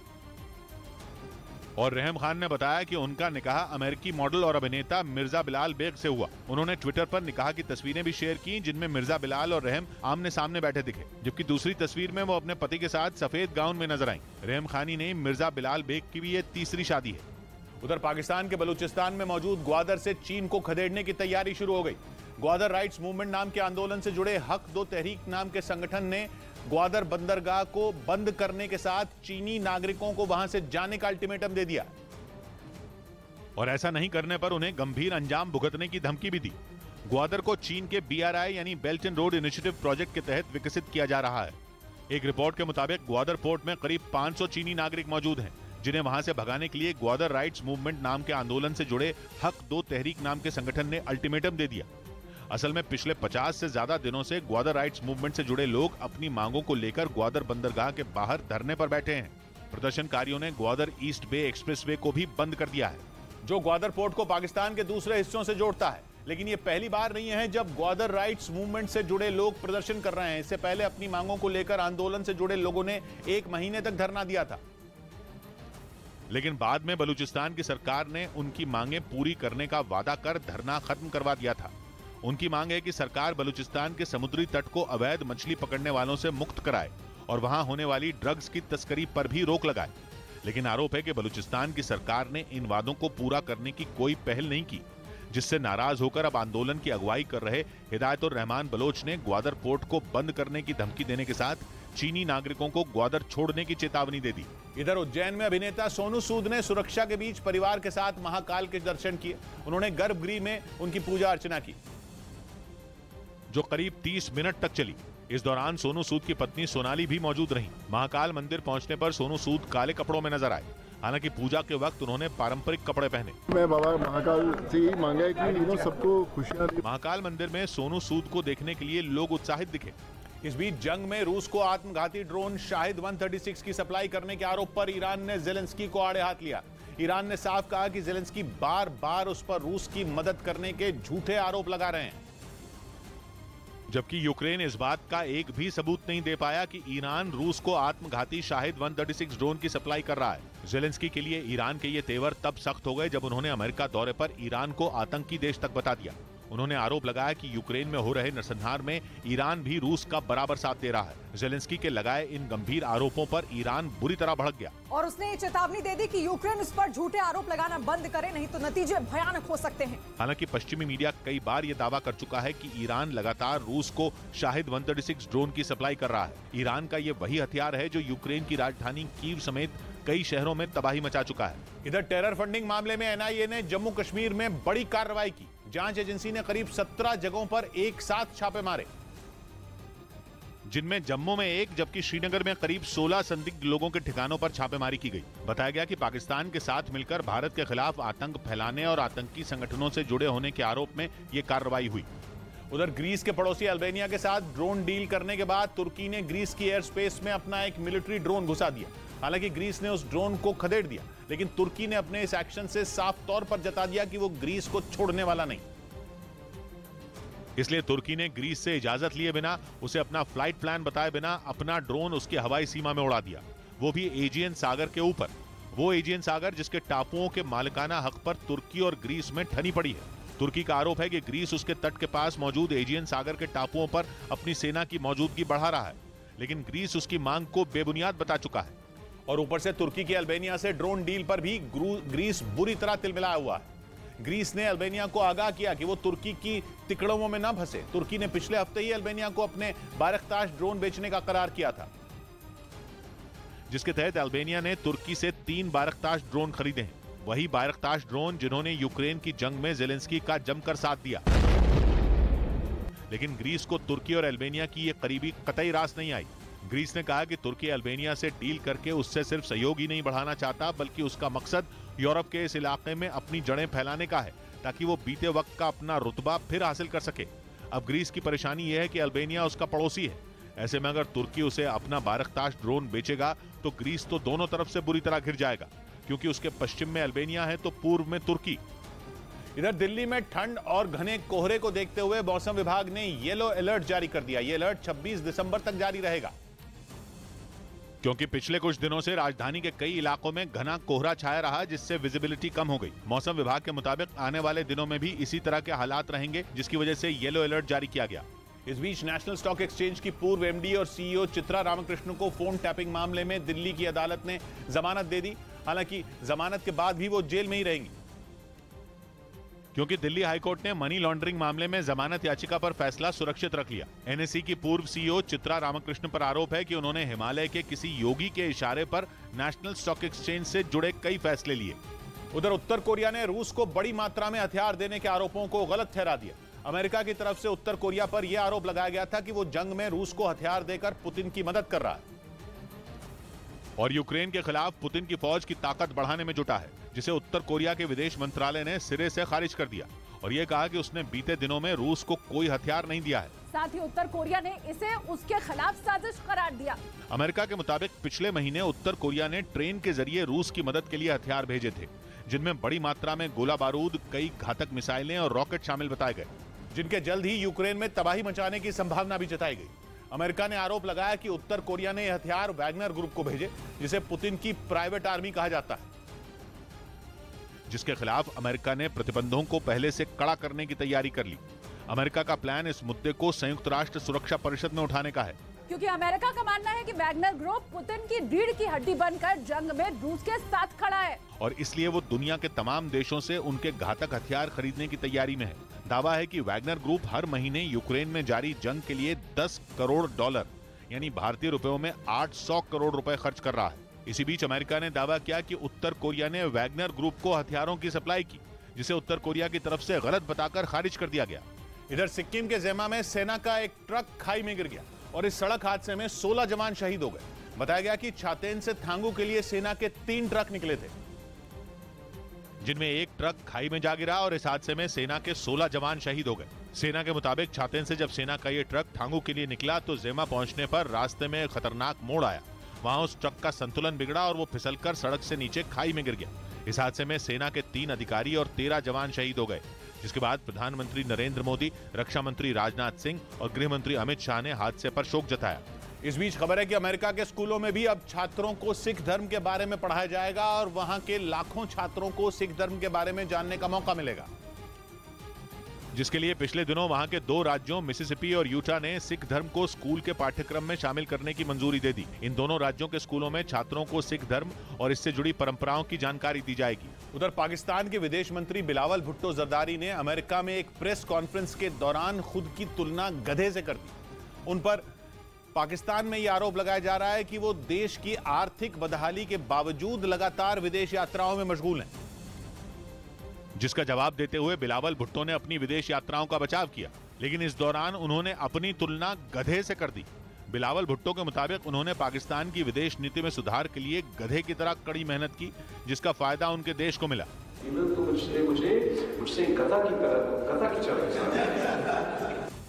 और रेहम खान ने बताया कि उनका निकाह अमेरिकी मॉडल और अभिनेता मिर्जा बिलाल बेग से हुआ। उन्होंने ट्विटर पर निकाह की तस्वीरें भी शेयर की, जिनमें मिर्जा बिलाल और रेहम आमने सामने बैठे दिखे, जबकि दूसरी तस्वीर में वो अपने पति के साथ सफेद गाउन में नजर आईं। रेहम खानी ने मिर्जा बिलाल बेग की भी ये तीसरी शादी है। उधर पाकिस्तान के बलूचिस्तान में मौजूद ग्वादर से चीन को खदेड़ने की तैयारी शुरू हो गई। ग्वादर राइट्स मूवमेंट नाम के आंदोलन से जुड़े हक दो तहरीक नाम के संगठन ने ग्वादर बंदरगाह को बंद करने के साथ चीनी नागरिकों को वहां से जाने का अल्टीमेटम दे दिया। और ऐसा नहीं करने पर उन्हें गंभीर अंजाम भुगतने की धमकी भी दी। ग्वादर को चीन के BRI यानी belt and road initiative project के तहत विकसित किया जा रहा है। एक रिपोर्ट के मुताबिक ग्वादर पोर्ट में करीब 500 चीनी नागरिक मौजूद हैं, जिन्हें वहां से भगाने के लिए ग्वादर राइट्स मूवमेंट नाम के आंदोलन से जुड़े हक 2 तहरीक नाम के संगठन ने अल्टीमेटम दे दिया। असल में पिछले 50 से ज्यादा दिनों से ग्वादर राइट्स मूवमेंट से जुड़े लोग अपनी मांगों को लेकर ग्वादर बंदरगाह के बाहर धरने पर बैठे हैं। प्रदर्शनकारियों ने ग्वादर ईस्ट बे एक्सप्रेसवे को भी बंद कर दिया है, जो ग्वादर पोर्ट को पाकिस्तान के दूसरे हिस्सों से जोड़ता है। लेकिन ये पहली बार नहीं है जब ग्वादर राइट्स मूवमेंट से जुड़े लोग प्रदर्शन कर रहे हैं। इससे पहले अपनी मांगों को लेकर आंदोलन से जुड़े लोगों ने 1 महीने तक धरना दिया था, लेकिन बाद में बलूचिस्तान की सरकार ने उनकी मांगें पूरी करने का वादा कर धरना खत्म करवा दिया था। उनकी मांग है कि सरकार बलूचिस्तान के समुद्री तट को अवैध मछली पकड़ने वालों से मुक्त कराए और वहां होने वाली ड्रग्स की तस्करी पर भी रोक लगाए। लेकिन आरोप है कि बलूचिस्तान की सरकार ने इन वादों को पूरा करने की कोई पहल नहीं की, जिससे नाराज होकर अब आंदोलन की अगुवाई कर रहे हिदायतुर रहमान बलोच ने ग्वादर पोर्ट को बंद करने की धमकी देने के साथ चीनी नागरिकों को ग्वादर छोड़ने की चेतावनी दे दी। इधर उज्जैन में अभिनेता सोनू सूद ने सुरक्षा के बीच परिवार के साथ महाकाल के दर्शन किए। उन्होंने गर्भगृह में उनकी पूजा अर्चना की, जो करीब 30 मिनट तक चली। इस दौरान सोनू सूद की पत्नी सोनाली भी मौजूद रहीं। महाकाल मंदिर पहुंचने पर सोनू सूद काले कपड़ों में नजर आए। हालांकि पूजा के वक्त उन्होंने पारंपरिक कपड़े पहने। मैं बाबा महाकाल से ही मांगा है कि सबको खुशियां दे। महाकाल मंदिर में सोनू सूद को देखने के लिए लोग उत्साहित दिखे। इस बीच जंग में रूस को आत्मघाती ड्रोन शाहिद 136 की सप्लाई करने के आरोप पर ईरान ने ज़ेलेंस्की को आड़े हाथ लिया। ईरान ने साफ कहा कि ज़ेलेंस्की बार-बार उस पर रूस की मदद करने के झूठे आरोप लगा रहे हैं, जबकि यूक्रेन इस बात का एक भी सबूत नहीं दे पाया कि ईरान रूस को आत्मघाती शाहिद 136 ड्रोन की सप्लाई कर रहा है। ज़ेलेंस्की के लिए ईरान के ये तेवर तब सख्त हो गए जब उन्होंने अमेरिका दौरे पर ईरान को आतंकी देश तक बता दिया। उन्होंने आरोप लगाया कि यूक्रेन में हो रहे नरसंहार में ईरान भी रूस का बराबर साथ दे रहा है। ज़ेलेंस्की के लगाए इन गंभीर आरोपों पर ईरान बुरी तरह भड़क गया और उसने ये चेतावनी दे दी कि यूक्रेन उस पर झूठे आरोप लगाना बंद करे, नहीं तो नतीजे भयानक हो सकते हैं। हालांकि पश्चिमी मीडिया कई बार ये दावा कर चुका है कि ईरान लगातार रूस को शाहिद 136 ड्रोन की सप्लाई कर रहा है। ईरान का ये वही हथियार है जो यूक्रेन की राजधानी कीव समेत कई शहरों में तबाही मचा चुका है। इधर टेरर फंडिंग मामले में NIA ने जम्मू कश्मीर में बड़ी कार्रवाई की। जांच एजेंसी ने करीब 17 जगहों पर एक साथ छापे मारे, जिनमें जम्मू में 1 जबकि श्रीनगर में करीब 16 संदिग्ध लोगों के ठिकानों पर छापेमारी की गई। बताया गया कि पाकिस्तान के साथ मिलकर भारत के खिलाफ आतंक फैलाने और आतंकी संगठनों से जुड़े होने के आरोप में ये कार्रवाई हुई। उधर ग्रीस के पड़ोसी अल्बानिया के साथ ड्रोन डील करने के बाद तुर्की ने ग्रीस की एयर स्पेस में अपना एक मिलिट्री ड्रोन घुसा दिया। हालांकि ग्रीस ने उस ड्रोन को खदेड़ दिया, लेकिन तुर्की ने अपने इस एक्शन से साफ तौर पर जता दिया कि वो ग्रीस को छोड़ने वाला नहीं। इसलिए तुर्की ने ग्रीस से इजाजत लिए बिना, उसे अपना फ्लाइट प्लान बताए बिना अपना ड्रोन उसकी हवाई सीमा में उड़ा दिया, वो भी एजियन सागर के ऊपर। वो एजियन सागर जिसके टापुओं के मालिकाना हक पर तुर्की और ग्रीस में ठनी पड़ी है। तुर्की का आरोप है कि ग्रीस उसके तट के पास मौजूद एजियन सागर के टापुओं पर अपनी सेना की मौजूदगी बढ़ा रहा है, लेकिन ग्रीस उसकी मांग को बेबुनियाद बता चुका है। और ऊपर से तुर्की के अल्बानिया से ड्रोन डील पर भी ग्रीस बुरी तरह तिलमिलाया हुआ है। ग्रीस ने अल्बानिया को आगाह किया कि वो तुर्की की तिकड़मों में न फंसे। तुर्की ने पिछले हफ्ते ही अल्बानिया को अपने बारकताश ड्रोन बेचने का करार किया था, जिसके तहत अल्बानिया ने तुर्की से 3 बारकताश ड्रोन खरीदे हैं। वही बारकताश ड्रोन जिन्होंने यूक्रेन की जंग में ज़ेलेंस्की का जमकर साथ दिया। लेकिन ग्रीस को तुर्की और अल्बानिया की ये करीबी कतई रास नहीं आई। ग्रीस ने कहा कि तुर्की अल्बानिया से डील करके उससे सिर्फ सहयोग ही नहीं बढ़ाना चाहता, बल्कि उसका मकसद यूरोप के इस इलाके में अपनी जड़ें फैलाने का है, ताकि वो बीते वक्त का अपना रुतबा फिर हासिल कर सके। अब ग्रीस की परेशानी यह है कि अल्बानिया उसका पड़ोसी है। ऐसे में अगर तुर्की उसे अपना बारकताश ड्रोन बेचेगा तो ग्रीस तो दोनों तरफ से बुरी तरह घिर जाएगा, क्योंकि उसके पश्चिम में अल्बानिया है तो पूर्व में तुर्की। इधर दिल्ली में ठंड और घने कोहरे को देखते हुए मौसम विभाग ने येलो अलर्ट जारी कर दिया। ये अलर्ट 26 दिसंबर तक जारी रहेगा, क्योंकि पिछले कुछ दिनों से राजधानी के कई इलाकों में घना कोहरा छाया रहा, जिससे विजिबिलिटी कम हो गई। मौसम विभाग के मुताबिक आने वाले दिनों में भी इसी तरह के हालात रहेंगे, जिसकी वजह से येलो अलर्ट जारी किया गया। इस बीच नेशनल स्टॉक एक्सचेंज की पूर्व MD और CEO चित्रा रामकृष्ण को फोन टैपिंग मामले में दिल्ली की अदालत ने जमानत दे दी। हालांकि जमानत के बाद भी वो जेल में ही रहेंगी, क्योंकि दिल्ली हाईकोर्ट ने मनी लॉन्ड्रिंग मामले में जमानत याचिका पर फैसला सुरक्षित रख लिया। NSE की पूर्व CEO चित्रा रामकृष्ण पर आरोप है कि उन्होंने हिमालय के किसी योगी के इशारे पर नेशनल स्टॉक एक्सचेंज से जुड़े कई फैसले लिए। उधर उत्तर कोरिया ने रूस को बड़ी मात्रा में हथियार देने के आरोपों को गलत ठहरा दिया। अमेरिका की तरफ से उत्तर कोरिया पर यह आरोप लगाया गया था कि वो जंग में रूस को हथियार देकर पुतिन की मदद कर रहा है और यूक्रेन के खिलाफ पुतिन की फौज की ताकत बढ़ाने में जुटा है, जिसे उत्तर कोरिया के विदेश मंत्रालय ने सिरे से खारिज कर दिया और यह कहा कि उसने बीते दिनों में रूस को कोई हथियार नहीं दिया है। साथ ही उत्तर कोरिया ने इसे उसके खिलाफ साजिश करार दिया। अमेरिका के मुताबिक पिछले महीने उत्तर कोरिया ने ट्रेन के जरिए रूस की मदद के लिए हथियार भेजे थे, जिनमें बड़ी मात्रा में गोला बारूद, कई घातक मिसाइलें और रॉकेट शामिल बताए गए, जिनके जल्द ही यूक्रेन में तबाही मचाने की संभावना भी जताई गई। अमेरिका ने आरोप लगाया कि उत्तर कोरिया ने यह हथियार वैगनर ग्रुप को भेजे, जिसे पुतिन की प्राइवेट आर्मी कहा जाता है, जिसके खिलाफ अमेरिका ने प्रतिबंधों को पहले से कड़ा करने की तैयारी कर ली। अमेरिका का प्लान इस मुद्दे को संयुक्त राष्ट्र सुरक्षा परिषद में उठाने का है, क्योंकि अमेरिका का मानना है कि वैगनर ग्रुप पुतिन की रीढ़ की हड्डी बनकर जंग में रूस के साथ खड़ा है और इसलिए वो दुनिया के तमाम देशों से उनके घातक हथियार खरीदने की तैयारी में है। दावा है कि वैगनर ग्रुप हर महीने यूक्रेन में जारी जंग के लिए $10 करोड़ यानी भारतीय रुपयों में 800 करोड़ रुपए खर्च कर रहा है। इसी बीच अमेरिका ने दावा किया कि उत्तर कोरिया ने वैगनर ग्रुप को हथियारों की सप्लाई की, जिसे उत्तर कोरिया की तरफ से गलत बताकर खारिज कर दिया गया। इधर सिक्किम के जेमा में सेना का एक ट्रक खाई में गिर गया और इस सड़क हादसे में 16 जवान शहीद हो गए। बताया गया कि छातेन से थांगू के लिए सेना के 3 ट्रक निकले थे, जिनमें एक ट्रक खाई में जा गिरा और इस हादसे में सेना के 16 जवान शहीद हो गए। सेना के मुताबिक छातेन से जब सेना का ये ट्रक थांगू के लिए निकला तो जेमा पहुंचने पर रास्ते में खतरनाक मोड़ आया। वहां उस ट्रक का संतुलन बिगड़ा और वो फिसलकर सड़क से नीचे खाई में गिर गया। इस हादसे में सेना के 3 अधिकारी और 13 जवान शहीद हो गए, जिसके बाद प्रधानमंत्री नरेंद्र मोदी, रक्षा मंत्री राजनाथ सिंह और गृह मंत्री अमित शाह ने हादसे पर शोक जताया। इस बीच खबर है कि अमेरिका के स्कूलों में भी अब छात्रों को सिख धर्म के बारे में पढ़ाया जाएगा और वहां के लाखों छात्रों को सिख धर्म के बारे में जानने का मौका मिलेगा, जिसके लिए पिछले दिनों वहां के 2 राज्यों मिसिसिपी और यूटा ने सिख धर्म को स्कूल के पाठ्यक्रम में शामिल करने की मंजूरी दे दी। इन दोनों राज्यों के स्कूलों में छात्रों को सिख धर्म और इससे जुड़ी परंपराओं की जानकारी दी जाएगी। उधर पाकिस्तान के विदेश मंत्री बिलावल भुट्टो जरदारी ने अमेरिका में एक प्रेस कॉन्फ्रेंस के दौरान खुद की तुलना गधे से कर दी। उन पर पाकिस्तान में यह आरोप लगाया जा रहा है कि वो देश की आर्थिक बदहाली के बावजूद लगातार विदेश यात्राओं में मशगूल हैं, जिसका जवाब देते हुए बिलावल भुट्टो ने अपनी विदेश यात्राओं का बचाव किया, लेकिन इस दौरान उन्होंने अपनी तुलना गधे से कर दी। बिलावल भुट्टो के मुताबिक उन्होंने पाकिस्तान की विदेश नीति में सुधार के लिए गधे की तरह कड़ी मेहनत की, जिसका फायदा उनके देश को मिला।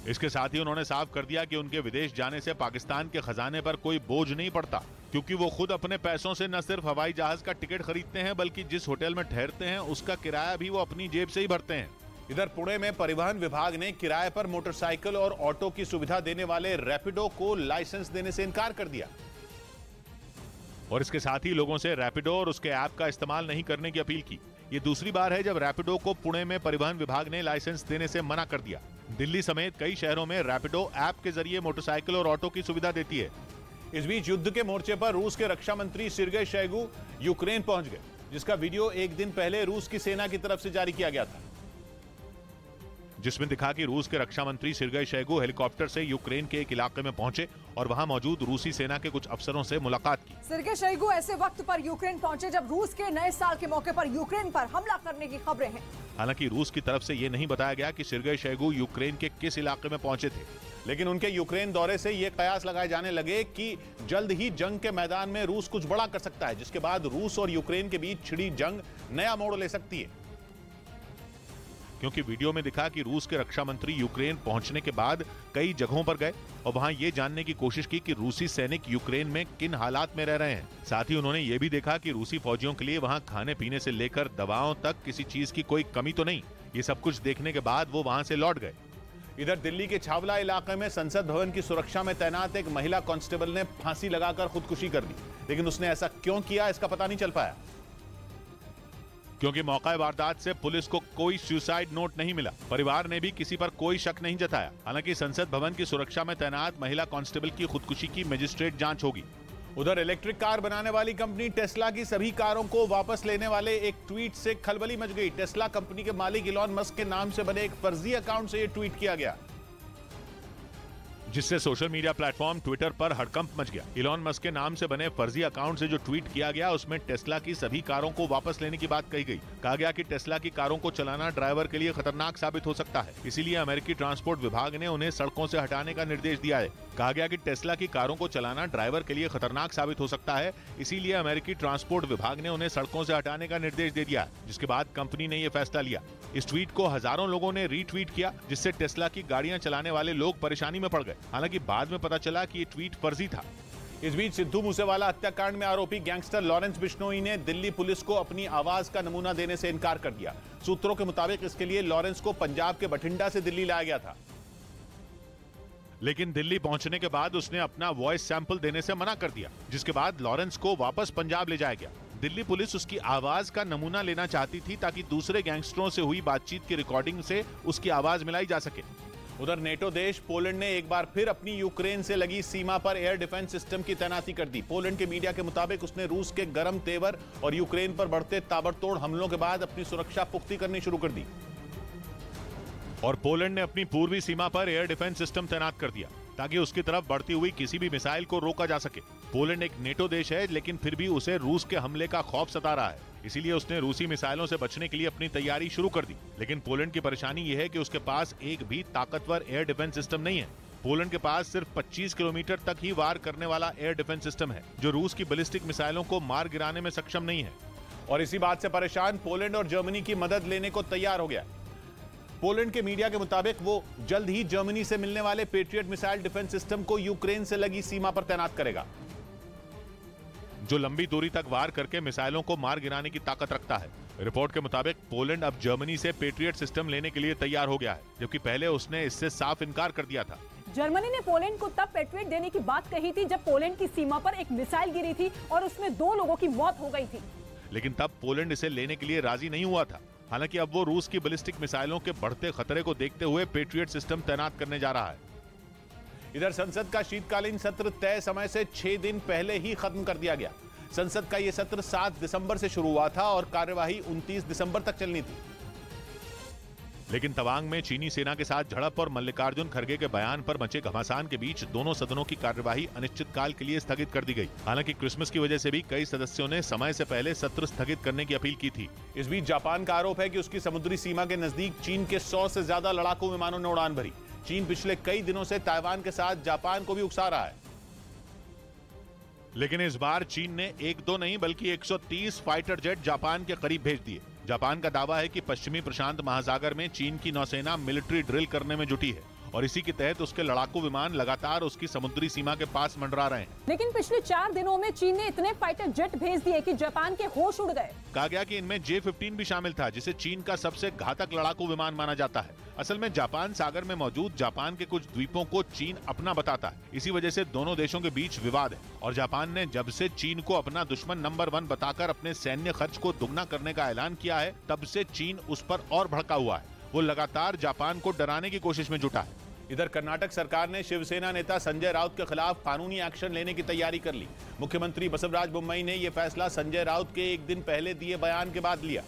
इसके साथ ही उन्होंने साफ कर दिया कि उनके विदेश जाने से पाकिस्तान के खजाने पर कोई बोझ नहीं पड़ता, क्योंकि वो खुद अपने पैसों से न सिर्फ हवाई जहाज का टिकट खरीदते हैं, बल्कि जिस होटल में ठहरते हैं उसका किराया भी वो अपनी जेब से ही भरते हैं। इधर पुणे में परिवहन विभाग ने किराए पर मोटरसाइकिल और ऑटो की सुविधा देने वाले रैपिडो को लाइसेंस देने से इनकार कर दिया और इसके साथ ही लोगों से रैपिडो और उसके ऐप का इस्तेमाल नहीं करने की अपील की। ये दूसरी बार है जब रैपिडो को पुणे में परिवहन विभाग ने लाइसेंस देने से मना कर दिया। दिल्ली समेत कई शहरों में रैपिडो ऐप के जरिए मोटरसाइकिल और ऑटो की सुविधा देती है। इस बीच युद्ध के मोर्चे पर रूस के रक्षा मंत्री सिर्गेई शोइगु यूक्रेन पहुंच गए, जिसका वीडियो एक दिन पहले रूस की सेना की तरफ से जारी किया गया था, जिसमें दिखा कि रूस के रक्षा मंत्री सिर्गेई शोइगु हेलीकॉप्टर से यूक्रेन के एक इलाके में पहुंचे और वहां मौजूद रूसी सेना के कुछ अफसरों से मुलाकात की। सिर्गेई शोइगु ऐसे वक्त पर यूक्रेन पहुंचे जब रूस के नए साल के मौके पर यूक्रेन पर हमला करने की खबरें हैं। हालांकि रूस की तरफ से यह नहीं बताया गया कि सिर्गेई शोइगु यूक्रेन के किस इलाके में पहुंचे थे, लेकिन उनके यूक्रेन दौरे से ये कयास लगाए जाने लगे कि जल्द ही जंग के मैदान में रूस कुछ बड़ा कर सकता है, जिसके बाद रूस और यूक्रेन के बीच छिड़ी जंग नया मोड़ ले सकती है। क्योंकि वीडियो में दिखा कि रूस के रक्षा मंत्री यूक्रेन पहुंचने के बाद कई जगहों पर गए और वहां ये जानने की कोशिश की कि रूसी सैनिक यूक्रेन में किन हालात में रह रहे हैं। साथ ही उन्होंने ये भी देखा कि रूसी फौजियों के लिए वहां खाने पीने से लेकर दवाओं तक किसी चीज की कोई कमी तो नहीं। ये सब कुछ देखने के बाद वो वहां से लौट गए। इधर दिल्ली के छावला इलाके में संसद भवन की सुरक्षा में तैनात एक महिला कांस्टेबल ने फांसी लगाकर खुदकुशी कर ली, लेकिन उसने ऐसा क्यों किया इसका पता नहीं चल पाया, क्योंकि मौका वारदात से पुलिस को कोई सुसाइड नोट नहीं मिला। परिवार ने भी किसी पर कोई शक नहीं जताया। हालांकि संसद भवन की सुरक्षा में तैनात महिला कांस्टेबल की खुदकुशी की मजिस्ट्रेट जांच होगी। उधर इलेक्ट्रिक कार बनाने वाली कंपनी टेस्ला की सभी कारों को वापस लेने वाले एक ट्वीट से खलबली मच गई। टेस्ला कंपनी के मालिक इलॉन मस्क के नाम से बने एक फर्जी अकाउंट से यह ट्वीट किया गया। जिससे सोशल मीडिया प्लेटफॉर्म ट्विटर पर हड़कंप मच गया। इलॉन मस्क के नाम से बने फर्जी अकाउंट से जो ट्वीट किया गया उसमें टेस्ला की सभी कारों को वापस लेने की बात कही गई। कहा गया कि टेस्ला की कारों को चलाना ड्राइवर के लिए खतरनाक साबित हो सकता है, इसीलिए अमेरिकी ट्रांसपोर्ट विभाग ने उन्हें सड़कों से हटाने का निर्देश दिया है। कहा गया कि टेस्ला की कारों को चलाना ड्राइवर के लिए खतरनाक साबित हो सकता है, इसीलिए अमेरिकी ट्रांसपोर्ट विभाग ने उन्हें सड़कों से हटाने का निर्देश दे दिया, जिसके बाद कंपनी ने यह फैसला लिया। इस ट्वीट को हजारों लोगों ने रीट्वीट किया, जिससे टेस्ला की गाड़ियां चलाने वाले लोग परेशानी में पड़ गए। हालांकि बाद में पता चला कि ये ट्वीट फर्जी था। इस बीच सिद्धू मूसेवाला हत्याकांड में आरोपी गैंगस्टर लॉरेंस बिश्नोई ने दिल्ली पुलिस को अपनी आवाज का नमूना देने से इनकार कर दिया। सूत्रों के मुताबिक इसके लिए लॉरेंस को पंजाब के बठिंडा से दिल्ली लाया गया था, लेकिन दिल्ली पहुंचने के बाद उसने अपना वॉइस सैंपल देने से मना कर दिया, जिसके बाद लॉरेंस को वापस पंजाब ले जाया गया। दिल्ली पुलिस उसकी आवाज का नमूना लेना चाहती थी ताकि दूसरे गैंगस्टरों से हुई बातचीत की रिकॉर्डिंग से उसकी आवाज मिलाई जा सके। उधर नेटो देश पोलैंड ने एक बार फिर अपनी यूक्रेन से लगी सीमा पर एयर डिफेंस सिस्टम की तैनाती कर दी। पोलैंड के मीडिया के मुताबिक उसने रूस के गर्म तेवर और यूक्रेन पर बढ़ते ताबड़तोड़ हमलों के बाद अपनी सुरक्षा पुख्ती करनी शुरू कर दी। और पोलैंड ने अपनी पूर्वी सीमा पर एयर डिफेंस सिस्टम तैनात कर दिया ताकि उसकी तरफ बढ़ती हुई किसी भी मिसाइल को रोका जा सके। पोलैंड एक नेटो देश है, लेकिन फिर भी उसे रूस के हमले का खौफ सता रहा है, इसीलिए उसने रूसी मिसाइलों से बचने के लिए अपनी तैयारी शुरू कर दी। लेकिन पोलैंड की परेशानी यह है कि उसके पास एक भी ताकतवर एयर डिफेंस सिस्टम नहीं है। पोलैंड के पास सिर्फ 25 किलोमीटर तक ही वार करने वाला एयर डिफेंस सिस्टम है, जो रूस की बैलिस्टिक मिसाइलों को मार गिराने में सक्षम नहीं है। और इसी बात से परेशान पोलैंड और जर्मनी की मदद लेने को तैयार हो गया। पोलैंड के मीडिया के मुताबिक वो जल्द ही जर्मनी से मिलने वाले पेट्रियट मिसाइल डिफेंस सिस्टम को यूक्रेन से लगी सीमा पर तैनात करेगा, जो लंबी दूरी तक वार करके मिसाइलों को मार गिराने की ताकत रखता है। रिपोर्ट के मुताबिक पोलैंड अब जर्मनी से पेट्रियट सिस्टम लेने के लिए तैयार हो गया है, जबकि पहले उसने इससे साफ इनकार कर दिया था। जर्मनी ने पोलैंड को तब पेट्रियट देने की बात कही थी जब पोलैंड की सीमा पर एक मिसाइल गिरी थी और उसमें 2 लोगों की मौत हो गई थी। लेकिन तब पोलैंड इसे लेने के लिए राजी नहीं हुआ था। हालांकि अब वो रूस की बैलिस्टिक मिसाइलों के बढ़ते खतरे को देखते हुए पेट्रियट सिस्टम तैनात करने जा रहा है। इधर संसद का शीतकालीन सत्र तय समय से 6 दिन पहले ही खत्म कर दिया गया। संसद का यह सत्र 7 दिसंबर से शुरू हुआ था और कार्यवाही 29 दिसंबर तक चलनी थी। लेकिन तवांग में चीनी सेना के साथ झड़प और मल्लिकार्जुन खड़गे के बयान पर मचे घमासान के बीच दोनों सदनों की कार्यवाही अनिश्चितकाल के लिए स्थगित कर दी गई। हालांकि क्रिसमस की वजह से भी कई सदस्यों ने समय से पहले सत्र स्थगित करने की अपील की थी। इस बीच जापान का आरोप है कि उसकी समुद्री सीमा के नजदीक चीन के 100 से ज्यादा लड़ाकू विमानों ने उड़ान भरी। चीन पिछले कई दिनों से ताइवान के साथ जापान को भी उकसा रहा है। लेकिन इस बार चीन ने 1-2 नहीं बल्कि 130 फाइटर जेट जापान के करीब भेज दिए। जापान का दावा है कि पश्चिमी प्रशांत महासागर में चीन की नौसेना मिलिट्री ड्रिल करने में जुटी है और इसी के तहत उसके लड़ाकू विमान लगातार उसकी समुद्री सीमा के पास मंडरा रहे हैं। लेकिन पिछले 4 दिनों में चीन ने इतने फाइटर जेट भेज दिए कि जापान के होश उड़ गए। कहा गया कि इनमें J-15 भी शामिल था, जिसे चीन का सबसे घातक लड़ाकू विमान माना जाता है। असल में जापान सागर में मौजूद जापान के कुछ द्वीपों को चीन अपना बताता है। इसी वजह से दोनों देशों के बीच विवाद है और जापान ने जब से चीन को अपना दुश्मन नंबर 1 बताकर अपने सैन्य खर्च को दुगना करने का ऐलान किया है, तब से चीन उस पर और भड़का हुआ है। वो लगातार जापान को डराने की कोशिश में जुटा है। इधर कर्नाटक सरकार ने शिवसेना नेता संजय राउत के खिलाफ कानूनी एक्शन लेने की तैयारी कर ली। मुख्यमंत्री बसवराज बोम्मई ने यह फैसला संजय राउत के एक दिन पहले दिए बयान के बाद लिया,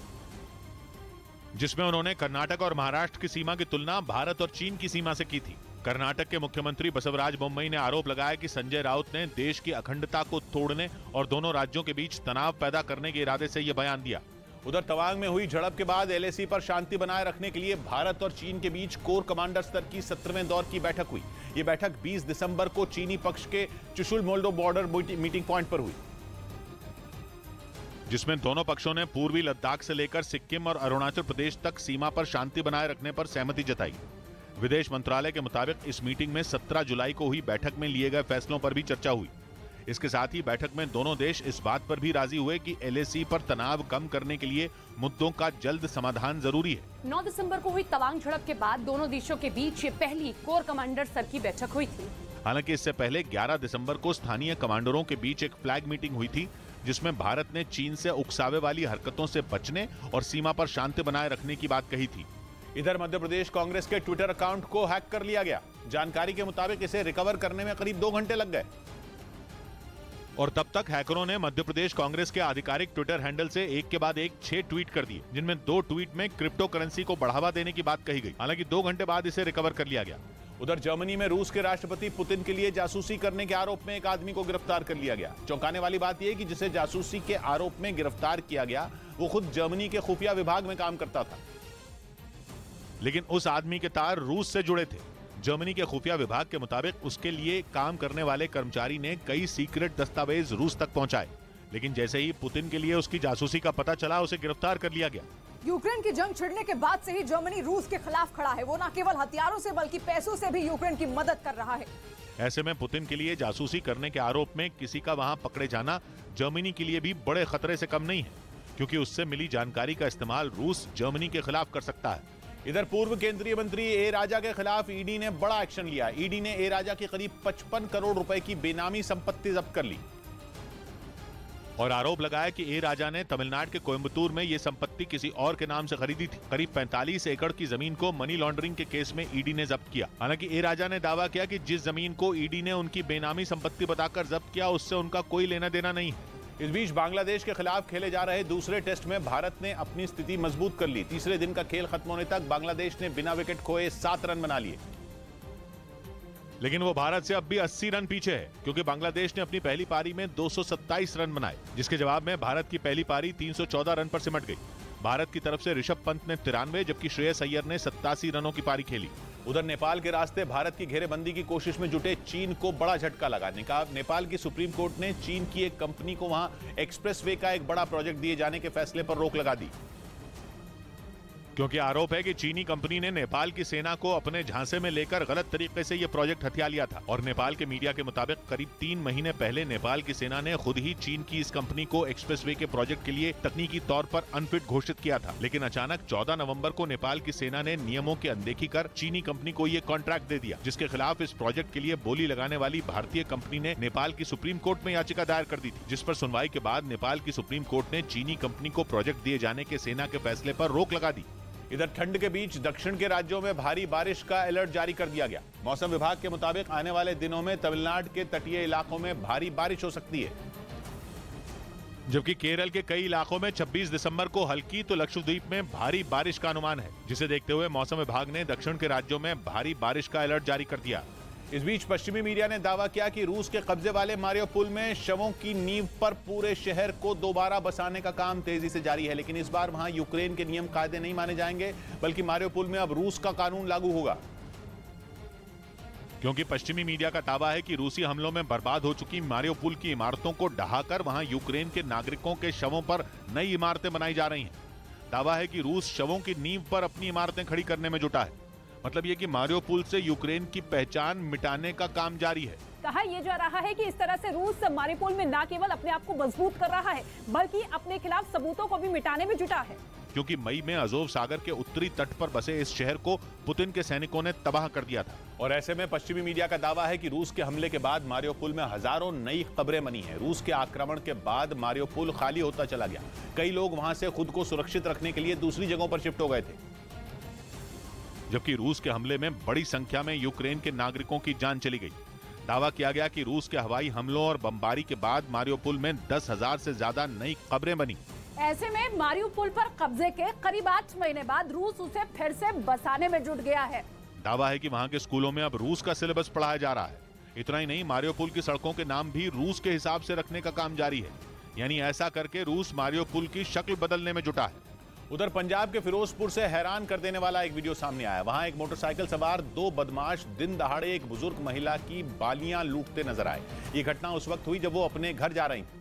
जिसमें उन्होंने कर्नाटक और महाराष्ट्र की सीमा की तुलना भारत और चीन की सीमा से की थी। कर्नाटक के मुख्यमंत्री बसवराज बोम्मई ने आरोप लगाया कि संजय राउत ने देश की अखंडता को तोड़ने और दोनों राज्यों के बीच तनाव पैदा करने के इरादे से यह बयान दिया। उधर तवांग में हुई झड़प के बाद LAC पर शांति बनाए रखने के लिए भारत और चीन के बीच कोर कमांडर स्तर की 17वें दौर की बैठक हुई। ये बैठक 20 दिसंबर को चीनी पक्ष के Chushul Moldo border meeting point पर हुई, जिसमें दोनों पक्षों ने पूर्वी लद्दाख से लेकर सिक्किम और अरुणाचल प्रदेश तक सीमा पर शांति बनाए रखने पर सहमति जताई। विदेश मंत्रालय के मुताबिक इस मीटिंग में 17 जुलाई को हुई बैठक में लिए गए फैसलों पर भी चर्चा हुई। इसके साथ ही बैठक में दोनों देश इस बात पर भी राजी हुए कि LAC पर तनाव कम करने के लिए मुद्दों का जल्द समाधान जरूरी है। 9 दिसंबर को हुई तवांग झड़प के बाद दोनों देशों के बीच ये पहली कोर कमांडर स्तर की बैठक हुई थी। हालांकि इससे पहले 11 दिसंबर को स्थानीय कमांडरों के बीच एक फ्लैग मीटिंग हुई थी, जिसमें भारत ने चीन से उकसावे वाली हरकतों से बचने और सीमा पर शांति बनाए रखने की बात कही थी। इधर मध्य प्रदेश कांग्रेस के ट्विटर अकाउंट को हैक कर लिया गया। जानकारी के मुताबिक इसे रिकवर करने में करीब 2 घंटे लग गए और तब तक हैकरों ने मध्य प्रदेश कांग्रेस के आधिकारिक ट्विटर हैंडल से एक के बाद एक 6 ट्वीट कर दिए, जिनमें 2 ट्वीट में क्रिप्टो करेंसी को बढ़ावा देने की बात कही गई। हालांकि 2 घंटे बाद इसे रिकवर कर लिया गया। उधर जर्मनी में रूस के राष्ट्रपति पुतिन के लिए जासूसी करने के आरोप में एक आदमी को गिरफ्तार कर लिया गया। चौंकाने वाली बात यह कि जिसे जासूसी के आरोप में गिरफ्तार किया गया वो खुद जर्मनी के खुफिया विभाग में काम करता था, लेकिन उस आदमी के तार रूस से जुड़े थे। जर्मनी के खुफिया विभाग के मुताबिक उसके लिए काम करने वाले कर्मचारी ने कई सीक्रेट दस्तावेज रूस तक पहुंचाए, लेकिन जैसे ही पुतिन के लिए उसकी जासूसी का पता चला उसे गिरफ्तार कर लिया गया। यूक्रेन की जंग छिड़ने के बाद से ही जर्मनी रूस के खिलाफ खड़ा है। वो न केवल हथियारों से बल्कि पैसों से भी यूक्रेन की मदद कर रहा है। ऐसे में पुतिन के लिए जासूसी करने के आरोप में किसी का वहां पकड़े जाना जर्मनी के लिए भी बड़े खतरे से कम नहीं है, क्योंकि उससे मिली जानकारी का इस्तेमाल रूस जर्मनी के खिलाफ कर सकता है। इधर पूर्व केंद्रीय मंत्री ए राजा के खिलाफ ईडी ने बड़ा एक्शन लिया। ईडी ने ए राजा की करीब 55 करोड़ रुपए की बेनामी संपत्ति जब्त कर ली और आरोप लगाया कि ए राजा ने तमिलनाडु के कोयम्बतूर में यह संपत्ति किसी और के नाम से खरीदी थी। करीब 45 एकड़ की जमीन को मनी लॉन्ड्रिंग के केस में ईडी ने जब्त किया। हालांकि ए राजा ने दावा किया कि जिस जमीन को ईडी ने उनकी बेनामी संपत्ति बताकर जब्त किया उससे उनका कोई लेना देना नहीं है। इस बीच बांग्लादेश के खिलाफ खेले जा रहे दूसरे टेस्ट में भारत ने अपनी स्थिति मजबूत कर ली। तीसरे दिन का खेल खत्म होने तक बांग्लादेश ने बिना विकेट खोए 7 रन बना लिए, लेकिन वो भारत से अब भी 80 रन पीछे है, क्योंकि बांग्लादेश ने अपनी पहली पारी में 227 रन बनाए, जिसके जवाब में भारत की पहली पारी 314 रन पर सिमट गई। भारत की तरफ से ऋषभ पंत ने 93 जबकि श्रेयस अय्यर ने 87 रनों की पारी खेली। उधर नेपाल के रास्ते भारत की घेरेबंदी की कोशिश में जुटे चीन को बड़ा झटका लगा। नेपाल की सुप्रीम कोर्ट ने चीन की एक कंपनी को वहां एक्सप्रेसवे का एक बड़ा प्रोजेक्ट दिए जाने के फैसले पर रोक लगा दी, क्योंकि आरोप है कि चीनी कंपनी ने नेपाल की सेना को अपने झांसे में लेकर गलत तरीके से यह प्रोजेक्ट हथिया लिया था। और नेपाल के मीडिया के मुताबिक करीब 3 महीने पहले नेपाल की सेना ने खुद ही चीन की इस कंपनी को एक्सप्रेसवे के प्रोजेक्ट के लिए तकनीकी तौर पर अनफिट घोषित किया था, लेकिन अचानक 14 नवंबर को नेपाल की सेना ने नियमों की अनदेखी कर चीनी कंपनी को ये कॉन्ट्रैक्ट दे दिया, जिसके खिलाफ इस प्रोजेक्ट के लिए बोली लगाने वाली भारतीय कंपनी ने नेपाल की सुप्रीम कोर्ट में याचिका दायर कर दी थी, जिस पर सुनवाई के बाद नेपाल की सुप्रीम कोर्ट ने चीनी कंपनी को प्रोजेक्ट दिए जाने के सेना के फैसले पर रोक लगा दी। इधर ठंड के बीच दक्षिण के राज्यों में भारी बारिश का अलर्ट जारी कर दिया गया। मौसम विभाग के मुताबिक आने वाले दिनों में तमिलनाडु के तटीय इलाकों में भारी बारिश हो सकती है, जबकि केरल के कई इलाकों में 26 दिसंबर को हल्की तो लक्षद्वीप में भारी बारिश का अनुमान है, जिसे देखते हुए मौसम विभाग ने दक्षिण के राज्यों में भारी बारिश का अलर्ट जारी कर दिया। इस बीच पश्चिमी मीडिया ने दावा किया कि रूस के कब्जे वाले मारियोपोल में शवों की नींव पर पूरे शहर को दोबारा बसाने का काम तेजी से जारी है, लेकिन इस बार वहां यूक्रेन के नियम कायदे नहीं माने जाएंगे, बल्कि मारियोपोल में अब रूस का कानून लागू होगा। क्योंकि पश्चिमी मीडिया का दावा है कि रूसी हमलों में बर्बाद हो चुकी मारियोपोल की इमारतों को ढहाकर वहां यूक्रेन के नागरिकों के शवों पर नई इमारतें बनाई जा रही हैं। दावा है कि रूस शवों की नींव पर अपनी इमारतें खड़ी करने में जुटा है। मतलब ये कि मारियोपोल से यूक्रेन की पहचान मिटाने का काम जारी है। कहा यह जा रहा है कि इस तरह से रूस मारियोपोल में न केवल अपने आप को मजबूत कर रहा है, बल्कि अपने खिलाफ सबूतों को भी मिटाने में जुटा है, क्योंकि मई में अजोव सागर के उत्तरी तट पर बसे इस शहर को पुतिन के सैनिकों ने तबाह कर दिया था। और ऐसे में पश्चिमी मीडिया का दावा है कि रूस के हमले के बाद मारियोपोल में हजारों नई कब्रें बनी हैं। रूस के आक्रमण के बाद मारियोपोल खाली होता चला गया। कई लोग वहां से खुद को सुरक्षित रखने के लिए दूसरी जगहों पर शिफ्ट हो गए थे, जबकि रूस के हमले में बड़ी संख्या में यूक्रेन के नागरिकों की जान चली गई। दावा किया गया कि रूस के हवाई हमलों और बमबारी के बाद मारियोपोल में 10,000 से ज्यादा नई कब्रें बनी। ऐसे में मारियोपोल पर कब्जे के करीब 8 महीने बाद रूस उसे फिर से बसाने में जुट गया है। दावा है कि वहां के स्कूलों में अब रूस का सिलेबस पढ़ाया जा रहा है। इतना ही नहीं, मारियोपोल की सड़कों के नाम भी रूस के हिसाब से रखने का काम जारी है। यानी ऐसा करके रूस मारियोपोल की शक्ल बदलने में जुटा है। उधर पंजाब के फिरोजपुर से हैरान कर देने वाला एक वीडियो सामने आया। वहां एक मोटरसाइकिल सवार 2 बदमाश दिन दहाड़े एक बुजुर्ग महिला की बालियां लूटते नजर आए। ये घटना उस वक्त हुई जब वो अपने घर जा रही थी।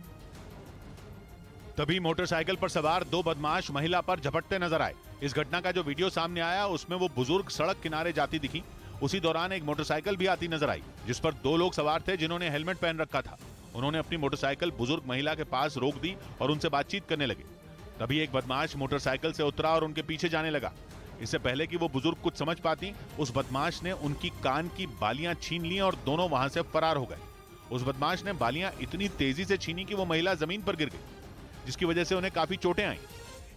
तभी मोटरसाइकिल पर सवार 2 बदमाश महिला पर झपटते नजर आए। इस घटना का जो वीडियो सामने आया उसमें वो बुजुर्ग सड़क किनारे जाती दिखी। उसी दौरान एक मोटरसाइकिल भी आती नजर आई, जिस पर 2 लोग सवार थे जिन्होंने हेलमेट पहन रखा था। उन्होंने अपनी मोटरसाइकिल बुजुर्ग महिला के पास रोक दी और उनसे बातचीत करने लगे। तभी एक बदमाश मोटरसाइकिल से उतरा और उनके पीछे जाने लगा। इससे पहले कि वो बुजुर्ग कुछ समझ पाती, उस बदमाश ने उनकी कान की बालियां छीन ली और दोनों वहां से फरार हो गए। उस बदमाश ने बालियां इतनी तेजी से छीनी कि वो महिला जमीन पर गिर गई, जिसकी वजह से उन्हें काफी चोटें आईं।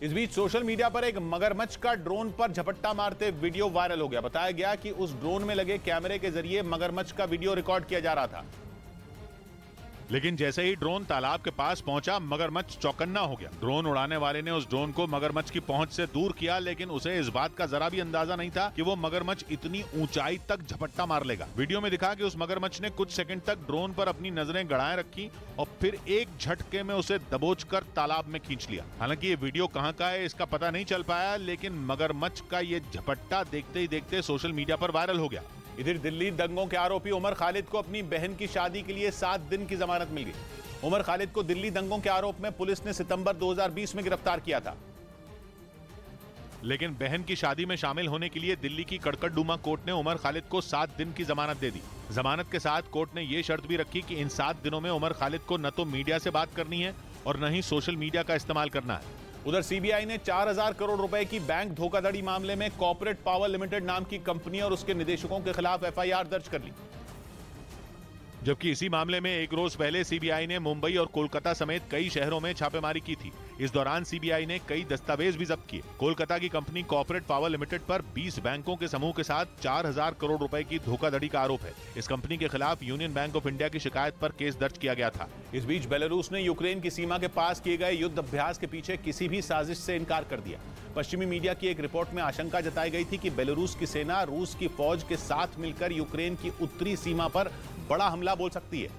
इस बीच सोशल मीडिया पर एक मगरमच्छ का ड्रोन पर झपट्टा मारते वीडियो वायरल हो गया। बताया गया कि उस ड्रोन में लगे कैमरे के जरिए मगरमच्छ का वीडियो रिकॉर्ड किया जा रहा था। लेकिन जैसे ही ड्रोन तालाब के पास पहुंचा, मगरमच्छ चौकन्ना हो गया। ड्रोन उड़ाने वाले ने उस ड्रोन को मगरमच्छ की पहुंच से दूर किया, लेकिन उसे इस बात का जरा भी अंदाजा नहीं था कि वो मगरमच्छ इतनी ऊंचाई तक झपट्टा मार लेगा। वीडियो में दिखा कि उस मगरमच्छ ने कुछ सेकंड तक ड्रोन पर अपनी नजरें गड़ाए रखी और फिर एक झटके में उसे दबोचकर तालाब में खींच लिया। हालांकि ये वीडियो कहां का है इसका पता नहीं चल पाया, लेकिन मगरमच्छ का ये झपट्टा देखते ही देखते सोशल मीडिया पर वायरल हो गया। इधर दिल्ली दंगों के आरोपी उमर खालिद को अपनी बहन की शादी के लिए 7 दिन की जमानत मिल गई। उमर खालिद को दिल्ली दंगों के आरोप में पुलिस ने सितंबर 2020 में गिरफ्तार किया था, लेकिन बहन की शादी में शामिल होने के लिए दिल्ली की कड़कड़डूमा कोर्ट ने उमर खालिद को 7 दिन की जमानत दे दी। जमानत के साथ कोर्ट ने यह शर्त भी रखी कि इन 7 दिनों में उमर खालिद को न तो मीडिया से बात करनी है और न ही सोशल मीडिया का इस्तेमाल करना है। उधर सीबीआई ने 4000 करोड़ रुपए की बैंक धोखाधड़ी मामले में कॉर्पोरेट पावर लिमिटेड नाम की कंपनी और उसके निदेशकों के खिलाफ एफआईआर दर्ज कर ली। जबकि इसी मामले में एक रोज पहले सीबीआई ने मुंबई और कोलकाता समेत कई शहरों में छापेमारी की थी। इस दौरान सीबीआई ने कई दस्तावेज भी जब्त किए। कोलकाता की कंपनी कॉर्पोरेट पावर लिमिटेड पर 20 बैंकों के समूह के साथ 4000 करोड़ रुपए की धोखाधड़ी का आरोप है। इस कंपनी के खिलाफ यूनियन बैंक ऑफ इंडिया की शिकायत पर केस दर्ज किया गया था। इस बीच बेलारूस ने यूक्रेन की सीमा के पास किए गए युद्ध अभ्यास के पीछे किसी भी साजिश से इनकार कर दिया। पश्चिमी मीडिया की एक रिपोर्ट में आशंका जताई गई थी कि बेलारूस की सेना रूस की फौज के साथ मिलकर यूक्रेन की उत्तरी सीमा पर बड़ा हमला बोल सकती है,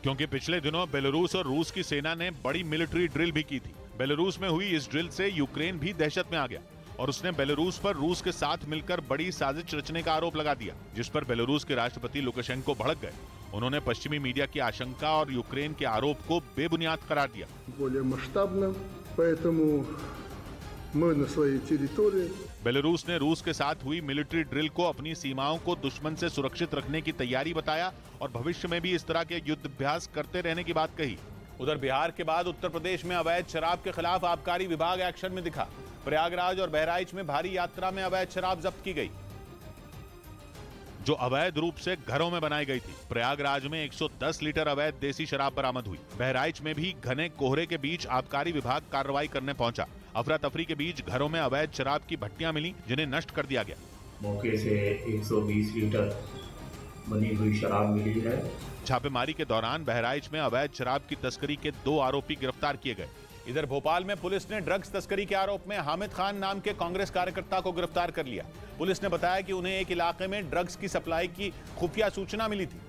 क्योंकि पिछले दिनों बेलारूस और रूस की सेना ने बड़ी मिलिट्री ड्रिल भी की थी। बेलारूस में हुई इस ड्रिल से यूक्रेन भी दहशत में आ गया और उसने बेलारूस पर रूस के साथ मिलकर बड़ी साजिश रचने का आरोप लगा दिया, जिस पर बेलारूस के राष्ट्रपति लुकाशेंको भड़क गए। उन्होंने पश्चिमी मीडिया की आशंका और यूक्रेन के आरोप को बेबुनियाद करार दिया। बेलारूस ने रूस के साथ हुई मिलिट्री ड्रिल को अपनी सीमाओं को दुश्मन से सुरक्षित रखने की तैयारी बताया और भविष्य में भी इस तरह के युद्ध अभ्यास करते रहने की बात कही। उधर बिहार के बाद उत्तर प्रदेश में अवैध शराब के खिलाफ आबकारी विभाग एक्शन में दिखा। प्रयागराज और बहराइच में भारी यात्रा में अवैध शराब जब्त की गई, जो अवैध रूप से घरों में बनाई गई थी। प्रयागराज में 110 लीटर अवैध देसी शराब बरामद हुई। बहराइच में भी घने कोहरे के बीच आबकारी विभाग कार्रवाई करने पहुंचा। अफरा तफरी के बीच घरों में अवैध शराब की भट्टियां मिली, जिन्हें नष्ट कर दिया गया। मौके से 120 लीटर बनी हुई शराब मिली है। छापेमारी के दौरान बहराइच में अवैध शराब की तस्करी के 2 आरोपी गिरफ्तार किए गए। इधर भोपाल में पुलिस ने ड्रग्स तस्करी के आरोप में हामिद खान नाम के कांग्रेस कार्यकर्ता को गिरफ्तार कर लिया। पुलिस ने बताया कि उन्हें एक इलाके में ड्रग्स की सप्लाई की खुफिया सूचना मिली थी,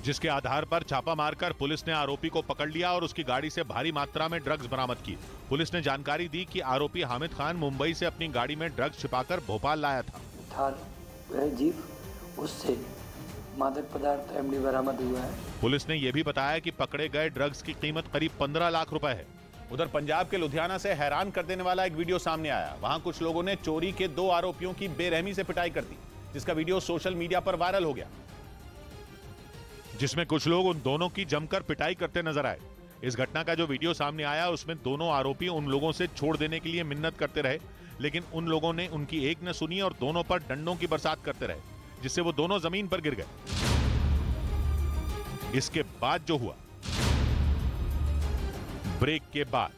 जिसके आधार पर छापा मारकर पुलिस ने आरोपी को पकड़ लिया और उसकी गाड़ी से भारी मात्रा में ड्रग्स बरामद की। पुलिस ने जानकारी दी कि आरोपी हामिद खान मुंबई से अपनी गाड़ी में ड्रग्स छिपाकर भोपाल लाया था। थार वह जीप, उससे मादक पदार्थ एमडी बरामद हुआ है। पुलिस ने यह भी बताया कि पकड़े गए ड्रग्स की कीमत करीब 15 लाख रुपए है। उधर पंजाब के लुधियाना से हैरान कर देने वाला एक वीडियो सामने आया। वहां कुछ लोगों ने चोरी के 2 आरोपियों की बेरहमी से पिटाई कर दी, जिसका वीडियो सोशल मीडिया पर वायरल हो गया, जिसमें कुछ लोग उन दोनों की जमकर पिटाई करते नजर आए। इस घटना का जो वीडियो सामने आया उसमें दोनों आरोपी उन लोगों से छोड़ देने के लिए मिन्नत करते रहे, लेकिन उन लोगों ने उनकी एक न सुनी और दोनों पर डंडों की बरसात करते रहे, जिससे वो दोनों जमीन पर गिर गए। इसके बाद जो हुआ, ब्रेक के बाद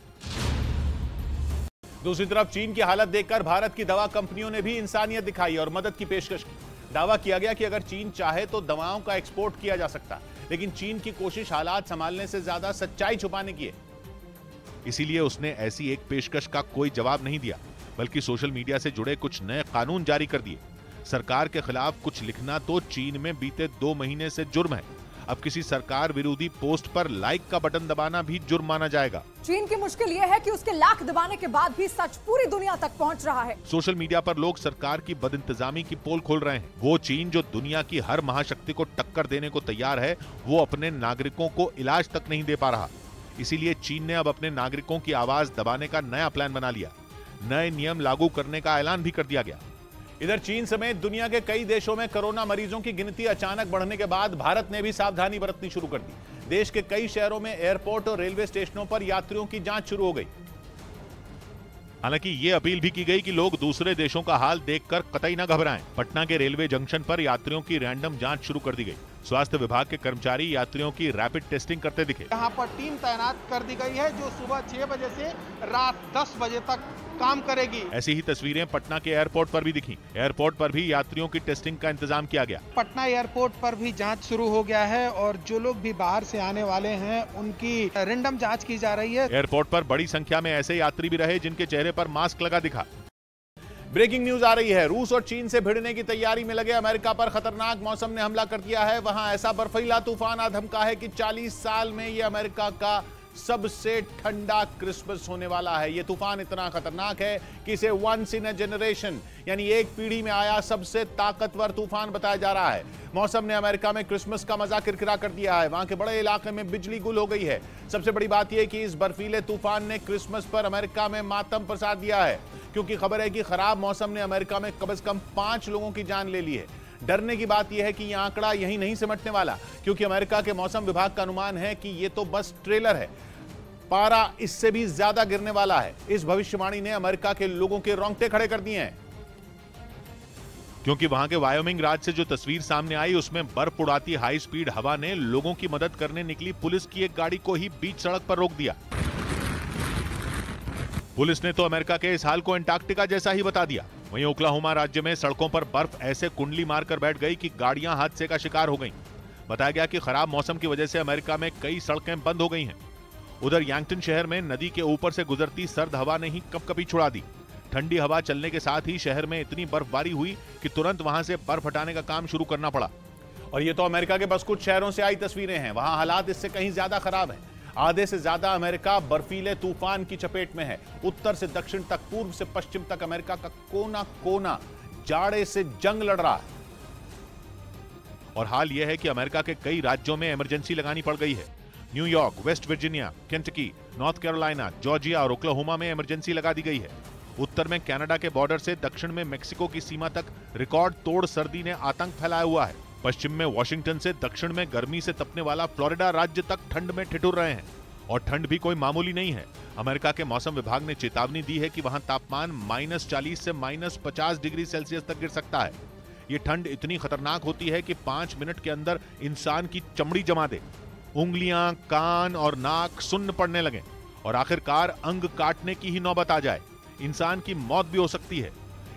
दूसरी तरफ चीन की हालत देखकर भारत की दवा कंपनियों ने भी इंसानियत दिखाई और मदद की पेशकश की। दावा किया गया कि अगर चीन चाहे तो दवाओं का एक्सपोर्ट किया जा सकता है, लेकिन चीन की कोशिश हालात संभालने से ज्यादा सच्चाई छुपाने की है। इसीलिए उसने ऐसी एक पेशकश का कोई जवाब नहीं दिया, बल्कि सोशल मीडिया से जुड़े कुछ नए कानून जारी कर दिए। सरकार के खिलाफ कुछ लिखना तो चीन में बीते 2 महीने से जुर्म है। अब किसी सरकार विरोधी पोस्ट पर लाइक का बटन दबाना भी जुर्म माना जाएगा। चीन की मुश्किल यह है कि उसके लाख दबाने के बाद भी सच पूरी दुनिया तक पहुंच रहा है। सोशल मीडिया पर लोग सरकार की बदइंतजामी की पोल खोल रहे हैं। वो चीन जो दुनिया की हर महाशक्ति को टक्कर देने को तैयार है, वो अपने नागरिकों को इलाज तक नहीं दे पा रहा। इसीलिए चीन ने अब अपने नागरिकों की आवाज दबाने का नया प्लान बना लिया। नए नियम लागू करने का ऐलान भी कर दिया गया। इधर चीन समेत दुनिया के कई देशों में कोरोना मरीजों की गिनती अचानक बढ़ने के बाद भारत ने भी सावधानी बरतनी शुरू कर दी। देश के कई शहरों में एयरपोर्ट और रेलवे स्टेशनों पर यात्रियों की जांच शुरू हो गई। हालांकि ये अपील भी की गई कि लोग दूसरे देशों का हाल देखकर कतई न घबराएं। पटना के रेलवे जंक्शन पर यात्रियों की रैंडम जांच शुरू कर दी गई। स्वास्थ्य विभाग के कर्मचारी यात्रियों की रैपिड टेस्टिंग करते दिखे। यहाँ पर टीम तैनात कर दी गई है, जो सुबह 6 बजे से रात 10 बजे तक काम करेगी। ऐसी ही तस्वीरें पटना के एयरपोर्ट पर भी दिखी। एयरपोर्ट पर भी यात्रियों की टेस्टिंग का इंतजाम किया गया। पटना एयरपोर्ट पर भी जांच शुरू हो गया है और जो लोग भी बाहर से आने वाले हैं उनकी रैंडम जांच की जा रही है। एयरपोर्ट पर बड़ी संख्या में ऐसे यात्री भी रहे जिनके चेहरे पर मास्क लगा दिखा। ब्रेकिंग न्यूज आ रही है। रूस और चीन से भिड़ने की तैयारी में लगे अमेरिका पर खतरनाक मौसम ने हमला कर दिया है। वहां ऐसा बर्फीला तूफान आ धमका है कि 40 साल में यह अमेरिका का सबसे ठंडा क्रिसमस होने वाला है। यह तूफान इतना खतरनाक है कि इसे वंस इन अ जनरेशन यानी एक पीढ़ी में आया सबसे ताकतवर तूफान बताया जा रहा है। मौसम ने अमेरिका में क्रिसमस का मजा किरकिरा कर दिया है। वहां के बड़े इलाके में बिजली गुल हो गई है। सबसे बड़ी बात यह कि इस बर्फीले तूफान ने क्रिसमस पर अमेरिका में मातम प्रसा दिया है, क्योंकि खबर है कि खराब मौसम ने अमेरिका में कम से कम 5 लोगों की जान ले ली है। डरने की बात यह है कि यह आंकड़ा यहीं नहीं सिमटने वाला, क्योंकि अमेरिका के मौसम विभाग का अनुमान है कि यह तो बस ट्रेलर है, पारा इससे भी ज्यादा गिरने वाला है। इस भविष्यवाणी ने अमेरिका के लोगों के रोंगटे खड़े कर दिए हैं, क्योंकि वहां के वायोमिंग राज्य से जो तस्वीर सामने आई उसमें बर्फ उड़ाती हाई स्पीड हवा ने लोगों की मदद करने निकली पुलिस की एक गाड़ी को ही बीच सड़क पर रोक दिया। पुलिस ने तो अमेरिका के इस हाल को अंटार्कटिका जैसा ही बता दिया। वहीं ओक्लाहोमा राज्य में सड़कों पर बर्फ ऐसे कुंडली मारकर बैठ गई कि गाड़ियां हादसे का शिकार हो गईं। बताया गया कि खराब मौसम की वजह से अमेरिका में कई सड़कें बंद हो गई हैं। उधर यांगटन शहर में नदी के ऊपर से गुजरती सर्द हवा ने ही कपकपी छुड़ा दी। ठंडी हवा चलने के साथ ही शहर में इतनी बर्फबारी हुई कि तुरंत वहां से बर्फ हटाने का काम शुरू करना पड़ा। और ये तो अमेरिका के बस कुछ शहरों से आई तस्वीरें हैं। वहां हालात इससे कहीं ज्यादा खराब हैं। आधे से ज्यादा अमेरिका बर्फीले तूफान की चपेट में है। उत्तर से दक्षिण तक, पूर्व से पश्चिम तक अमेरिका का कोना कोना जाड़े से जंग लड़ रहा है। और हाल यह है कि अमेरिका के कई राज्यों में इमरजेंसी लगानी पड़ गई है। New York, West Virginia, Kentucky, north Carolina, Georgia और ओक्लाहोमा में इमरजेंसी लगा दी गई है। उत्तर में कनाडा के बॉर्डर से दक्षिण में मेक्सिको की सीमा तक रिकॉर्ड तोड़ सर्दी ने आतंक फैलाया हुआ है। पश्चिम में वॉशिंगटन से दक्षिण में गर्मी से तपने वाला फ्लोरिडा राज्य तक ठंड में ठिठुर रहे हैं। और ठंड भी कोई मामूली नहीं है। अमेरिका के मौसम विभाग ने चेतावनी दी है कि वहां तापमान -40 से -50 डिग्री सेल्सियस तक गिर सकता है। ये ठंड इतनी खतरनाक होती है कि 5 मिनट के अंदर इंसान की चमड़ी जमा दे, उंगलियां, कान और नाक सुन्न पड़ने लगे और आखिरकार अंग काटने की ही नौबत आ जाए। इंसान की मौत भी हो सकती है।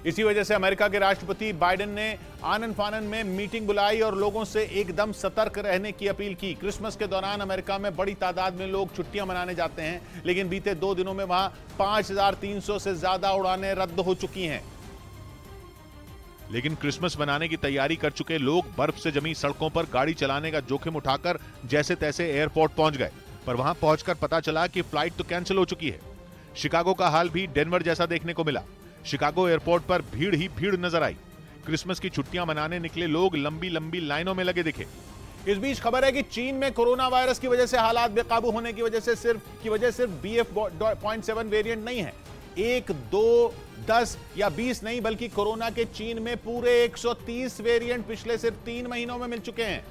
इसी वजह से अमेरिका के राष्ट्रपति बाइडेन ने आनन फानन में मीटिंग बुलाई और लोगों से एकदम सतर्क रहने की अपील की। क्रिसमस के दौरान अमेरिका में बड़ी तादाद में लोग छुट्टियां मनाने जाते हैं, लेकिन बीते 2 दिनों में वहां 5300 से ज्यादा उड़ानें रद्द हो चुकी हैं। लेकिन क्रिसमस मनाने की तैयारी कर चुके लोग बर्फ से जमी सड़कों पर गाड़ी चलाने का जोखिम उठाकर जैसे तैसे एयरपोर्ट पहुंच गए, पर वहां पहुंचकर पता चला कि फ्लाइट तो कैंसिल हो चुकी है। शिकागो का हाल भी डेनवर जैसा देखने को मिला। शिकागो एयरपोर्ट पर भीड़ ही भीड़ नजर आई। क्रिसमस की छुट्टियां मनाने निकले लोग लंबी लंबी लाइनों में लगे दिखे। इस बीच खबर है कि चीन में कोरोना वायरस की वजह से हालात बेकाबू होने की वजह सिर्फ BF.7 वेरिएंट नहीं है। 1, 2, 10 या 20 नहीं, बल्कि कोरोना के चीन में पूरे 130 वेरिएंट पिछले सिर्फ 3 महीनों में मिल चुके हैं,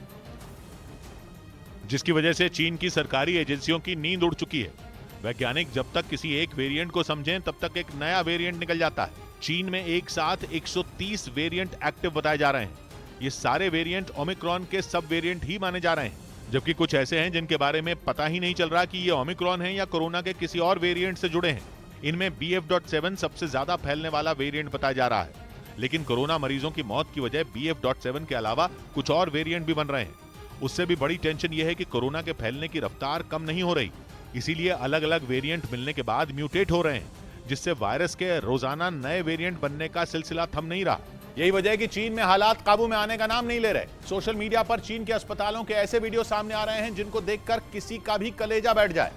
जिसकी वजह से चीन की सरकारी एजेंसियों की नींद उड़ चुकी है। वैज्ञानिक जब तक किसी एक वेरिएंट को समझें तब तक एक नया वेरिएंट निकल जाता है। चीन में एक साथ 130 वेरिएंट एक्टिव बताए जा रहे हैं। ये सारे वेरिएंट ओमिक्रॉन के सब वेरिएंट ही माने जा रहे हैं, जबकि कुछ ऐसे हैं जिनके बारे में पता ही नहीं चल रहा कि ये ओमिक्रॉन है या कोरोना के किसी और वेरिएंट से जुड़े हैं। इनमें BF.7 सबसे ज्यादा फैलने वाला वेरिएंट बताया जा रहा है, लेकिन कोरोना मरीजों की मौत की वजह BF.7 के अलावा कुछ और वेरिएंट भी बन रहे हैं। उससे भी बड़ी टेंशन यह है कि कोरोना के फैलने की रफ्तार कम नहीं हो रही, इसीलिए अलग अलग वेरिएंट मिलने के बाद म्यूटेट हो रहे हैं, जिससे वायरस के रोजाना नए वेरिएंट बनने का सिलसिला थम नहीं रहा। यही वजह है कि चीन में हालात काबू में आने का नाम नहीं ले रहे। सोशल मीडिया पर चीन के अस्पतालों के ऐसे वीडियो सामने आ रहे हैं जिनको देखकर किसी का भी कलेजा बैठ जाए।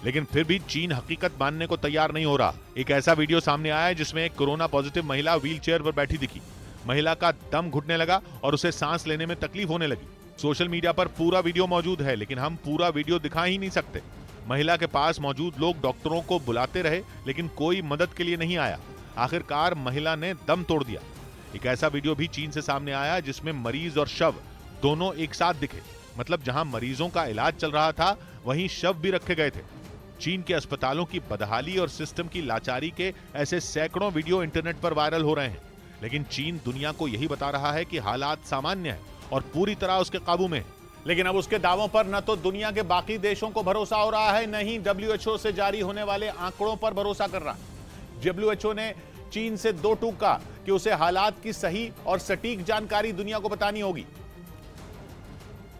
लेकिन फिर भी चीन हकीकत मानने को तैयार नहीं हो रहा। एक ऐसा वीडियो सामने आया है जिसमें एक कोरोना पॉजिटिव महिला व्हील चेयर पर बैठी दिखी। महिला का दम घुटने लगा और उसे सांस लेने में तकलीफ होने लगी। सोशल मीडिया पर पूरा वीडियो मौजूद है, लेकिन हम पूरा वीडियो दिखा ही नहीं सकते। महिला के पास मौजूद लोग डॉक्टरों को बुलाते रहे, लेकिन कोई मदद के लिए नहीं आया। आखिरकार महिला ने दम तोड़ दिया। एक ऐसा वीडियो भी चीन से सामने आया जिसमें मरीज और शव दोनों एक साथ दिखे। मतलब जहां मरीजों का इलाज चल रहा था वहीं शव भी रखे गए थे। चीन के अस्पतालों की बदहाली और सिस्टम की लाचारी के ऐसे सैकड़ों वीडियो इंटरनेट पर वायरल हो रहे हैं, लेकिन चीन दुनिया को यही बता रहा है कि हालात सामान्य है और पूरी तरह उसके काबू में है। लेकिन अब उसके दावों पर न तो दुनिया के बाकी देशों को भरोसा हो रहा है, न ही WHO से जारी होने वाले आंकड़ों पर भरोसा कर रहा है। WHO ने चीन से दो टूक कहा कि उसे हालात की सही और सटीक जानकारी दुनिया को बतानी होगी,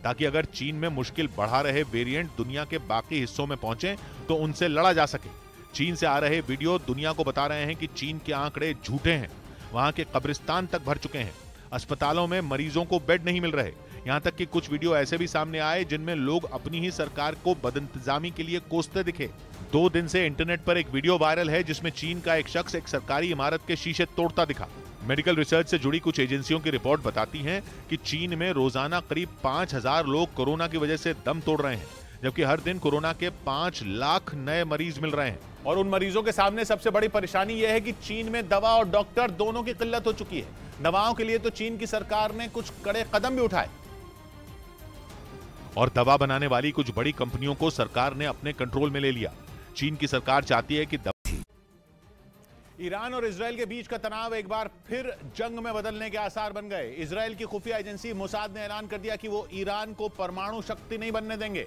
ताकि अगर चीन में मुश्किल बढ़ा रहे वेरिएंट दुनिया के बाकी हिस्सों में पहुंचे तो उनसे लड़ा जा सके। चीन से आ रहे वीडियो दुनिया को बता रहे हैं कि चीन के आंकड़े झूठे हैं। वहां के कब्रिस्तान तक भर चुके हैं, अस्पतालों में मरीजों को बेड नहीं मिल रहे। यहां तक कि कुछ वीडियो ऐसे भी सामने आए जिनमें लोग अपनी ही सरकार को बदइंतजामी के लिए कोसते दिखे। 2 दिन से इंटरनेट पर एक वीडियो वायरल है जिसमें चीन का एक शख्स एक सरकारी इमारत के शीशे तोड़ता दिखा। मेडिकल रिसर्च से जुड़ी कुछ एजेंसियों की रिपोर्ट बताती है कि चीन में रोजाना करीब 5000 लोग कोरोना की वजह से दम तोड़ रहे हैं, जबकि हर दिन कोरोना के 5 लाख नए मरीज मिल रहे हैं। और उन मरीजों के सामने सबसे बड़ी परेशानी यह है कि चीन में दवा और डॉक्टर दोनों की किल्लत हो चुकी है। दवाओं के लिए तो चीन की सरकार ने कुछ कड़े कदम भी उठाए और दवा बनाने वाली कुछ बड़ी कंपनियों को सरकार ने अपने कंट्रोल में ले लिया। चीन की सरकार चाहती है कि ईरान और इजराइल के बीच का तनाव एक बार फिर जंग में बदलने के आसार बन गए। इजराइल की खुफिया एजेंसी मोसाद ने ऐलान कर दिया कि वो ईरान को परमाणु शक्ति नहीं बनने देंगे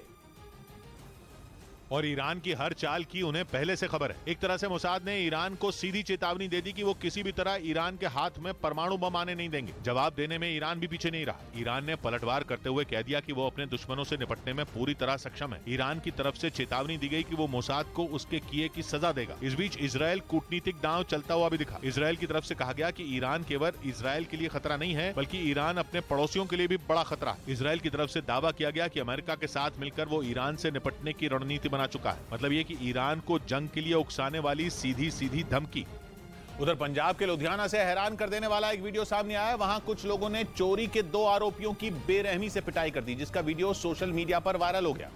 और ईरान की हर चाल की उन्हें पहले से खबर है। एक तरह से मोसाद ने ईरान को सीधी चेतावनी दे दी कि वो किसी भी तरह ईरान के हाथ में परमाणु बम आने नहीं देंगे। जवाब देने में ईरान भी पीछे नहीं रहा। ईरान ने पलटवार करते हुए कह दिया कि वो अपने दुश्मनों से निपटने में पूरी तरह सक्षम है। ईरान की तरफ से चेतावनी दी गई कि वो मोसाद को उसके किए की सजा देगा। इस बीच इजराइल कूटनीतिक दांव चलता हुआ भी दिखा। इजराइल की तरफ से कहा गया कि ईरान केवल इजराइल के लिए खतरा नहीं है, बल्कि ईरान अपने पड़ोसियों के लिए भी बड़ा खतरा है। इजराइल की तरफ से दावा किया गया कि अमेरिका के साथ मिलकर वो ईरान से निपटने की रणनीति बना चुका है। मतलब कि ईरान को जंग के लिए उकसाने वाली सीधी सीधी धमकी। उधर पंजाब के लुधियाना से हैरान कर देने वाला एक वीडियो सामने आया। वहां कुछ लोगों ने चोरी के 2 आरोपियों की बेरहमी से पिटाई कर दी, जिसका वीडियो सोशल मीडिया पर वायरल हो गया,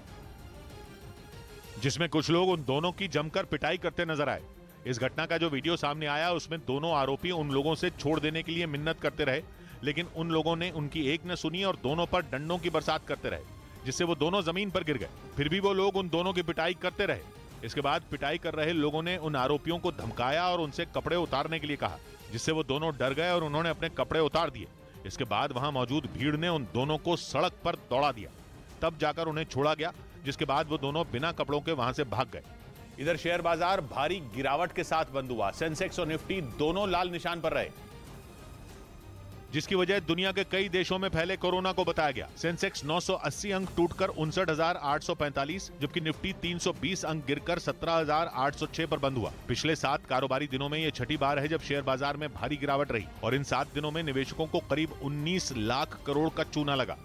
जिसमें कुछ लोग उन दोनों की जमकर पिटाई करते नजर आए। इस घटना का जो वीडियो सामने आया उसमें दोनों आरोपी उन लोगों से छोड़ देने के लिए मिन्नत करते रहे, लेकिन उन लोगों ने उनकी एक न सुनी और दोनों पर डंडों की बरसात करते रहे, जिससे वो दोनों जमीन पर गिर गए। फिर भी वो लोग उन दोनों की पिटाई करते रहे। इसके बाद पिटाई कर रहे लोगों ने उन आरोपियों को धमकाया और उनसे कपड़े उतारने के लिए कहा, जिससे वो दोनों डर गए और उन्होंने अपने कपड़े उतार दिए। इसके बाद वहां मौजूद भीड़ ने उन दोनों को सड़क पर दौड़ा दिया, तब जाकर उन्हें छोड़ा गया, जिसके बाद वो दोनों बिना कपड़ों के वहां से भाग गए। इधर शेयर बाजार भारी गिरावट के साथ बंद हुआ। सेंसेक्स और निफ्टी दोनों लाल निशान पर रहे, जिसकी वजह दुनिया के कई देशों में फैले कोरोना को बताया गया। सेंसेक्स 980 अंक टूटकर 59,845, जबकि निफ्टी 320 अंक गिरकर 17,806 पर बंद हुआ। पिछले 7 कारोबारी दिनों में यह छठी बार है जब शेयर बाजार में भारी गिरावट रही और इन 7 दिनों में निवेशकों को करीब 19 लाख करोड़ का चूना लगा।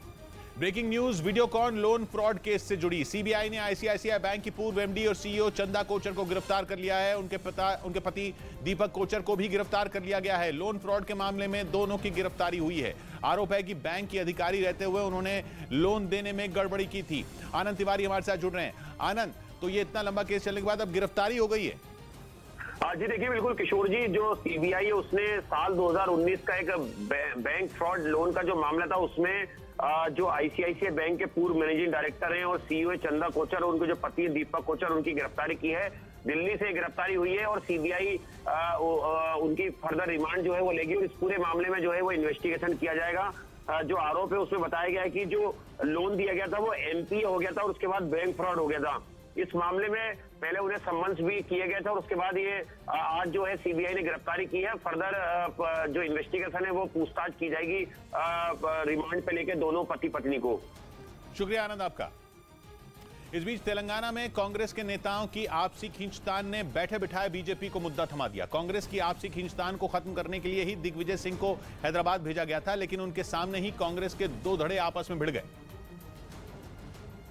Breaking news, Videocon loan fraud case से जुड़ी सीबीआई ने आईसीआईसीआई बैंक की पूर्व एमडी और सीईओ चंदा कोचर को गिरफ्तार कर लिया है। उनके पति दीपक कोचर को भी गिरफ्तार कर लिया गया है। लोन फ्रॉड के मामले में दोनों की गिरफ्तारी हुई है। आरोप है कि बैंक की अधिकारी रहते हुए उन्होंने लोन देने में गड़बड़ी की थी। आनंद तिवारी हमारे साथ जुड़ रहे हैं। आनंद, तो ये इतना लंबा केस चलने के बाद अब गिरफ्तारी हो गई है? जी देखिए, बिल्कुल किशोर जी, जो सीबीआई है उसने साल 2019 का एक बैंक फ्रॉड लोन का जो मामला था उसमें जो आईसीआईसीआई बैंक के पूर्व मैनेजिंग डायरेक्टर हैं और सीईओ चंदा कोचर और उनके जो पति है दीपक कोचर, उनकी गिरफ्तारी की है। दिल्ली से गिरफ्तारी हुई है और सीबीआई उनकी फर्दर रिमांड जो है वो लेगी और इस पूरे मामले में जो है वो इन्वेस्टिगेशन किया जाएगा। जो आरोप है उसमें बताया गया है कि जो लोन दिया गया था वो एमपीए हो गया था और उसके बाद बैंक फ्रॉड हो गया था। इस मामले में पहले उन्हें सम्मन्स भी किए गए थे और उसके बाद ये आज जो है सीबीआई ने गिरफ्तारी की है। फर्दर जो इन्वेस्टिगेशन है वो पूछताछ की जाएगी रिमांड पे लेके दोनों पति पत्नी को। शुक्रिया आनंद आपका। इस बीच तेलंगाना में कांग्रेस के नेताओं की आपसी खींचतान ने बैठे बिठाए बीजेपी को मुद्दा थमा दिया। कांग्रेस की आपसी खींचतान को खत्म करने के लिए ही दिग्विजय सिंह को हैदराबाद भेजा गया था, लेकिन उनके सामने ही कांग्रेस के 2 धड़े आपस में भिड़ गए,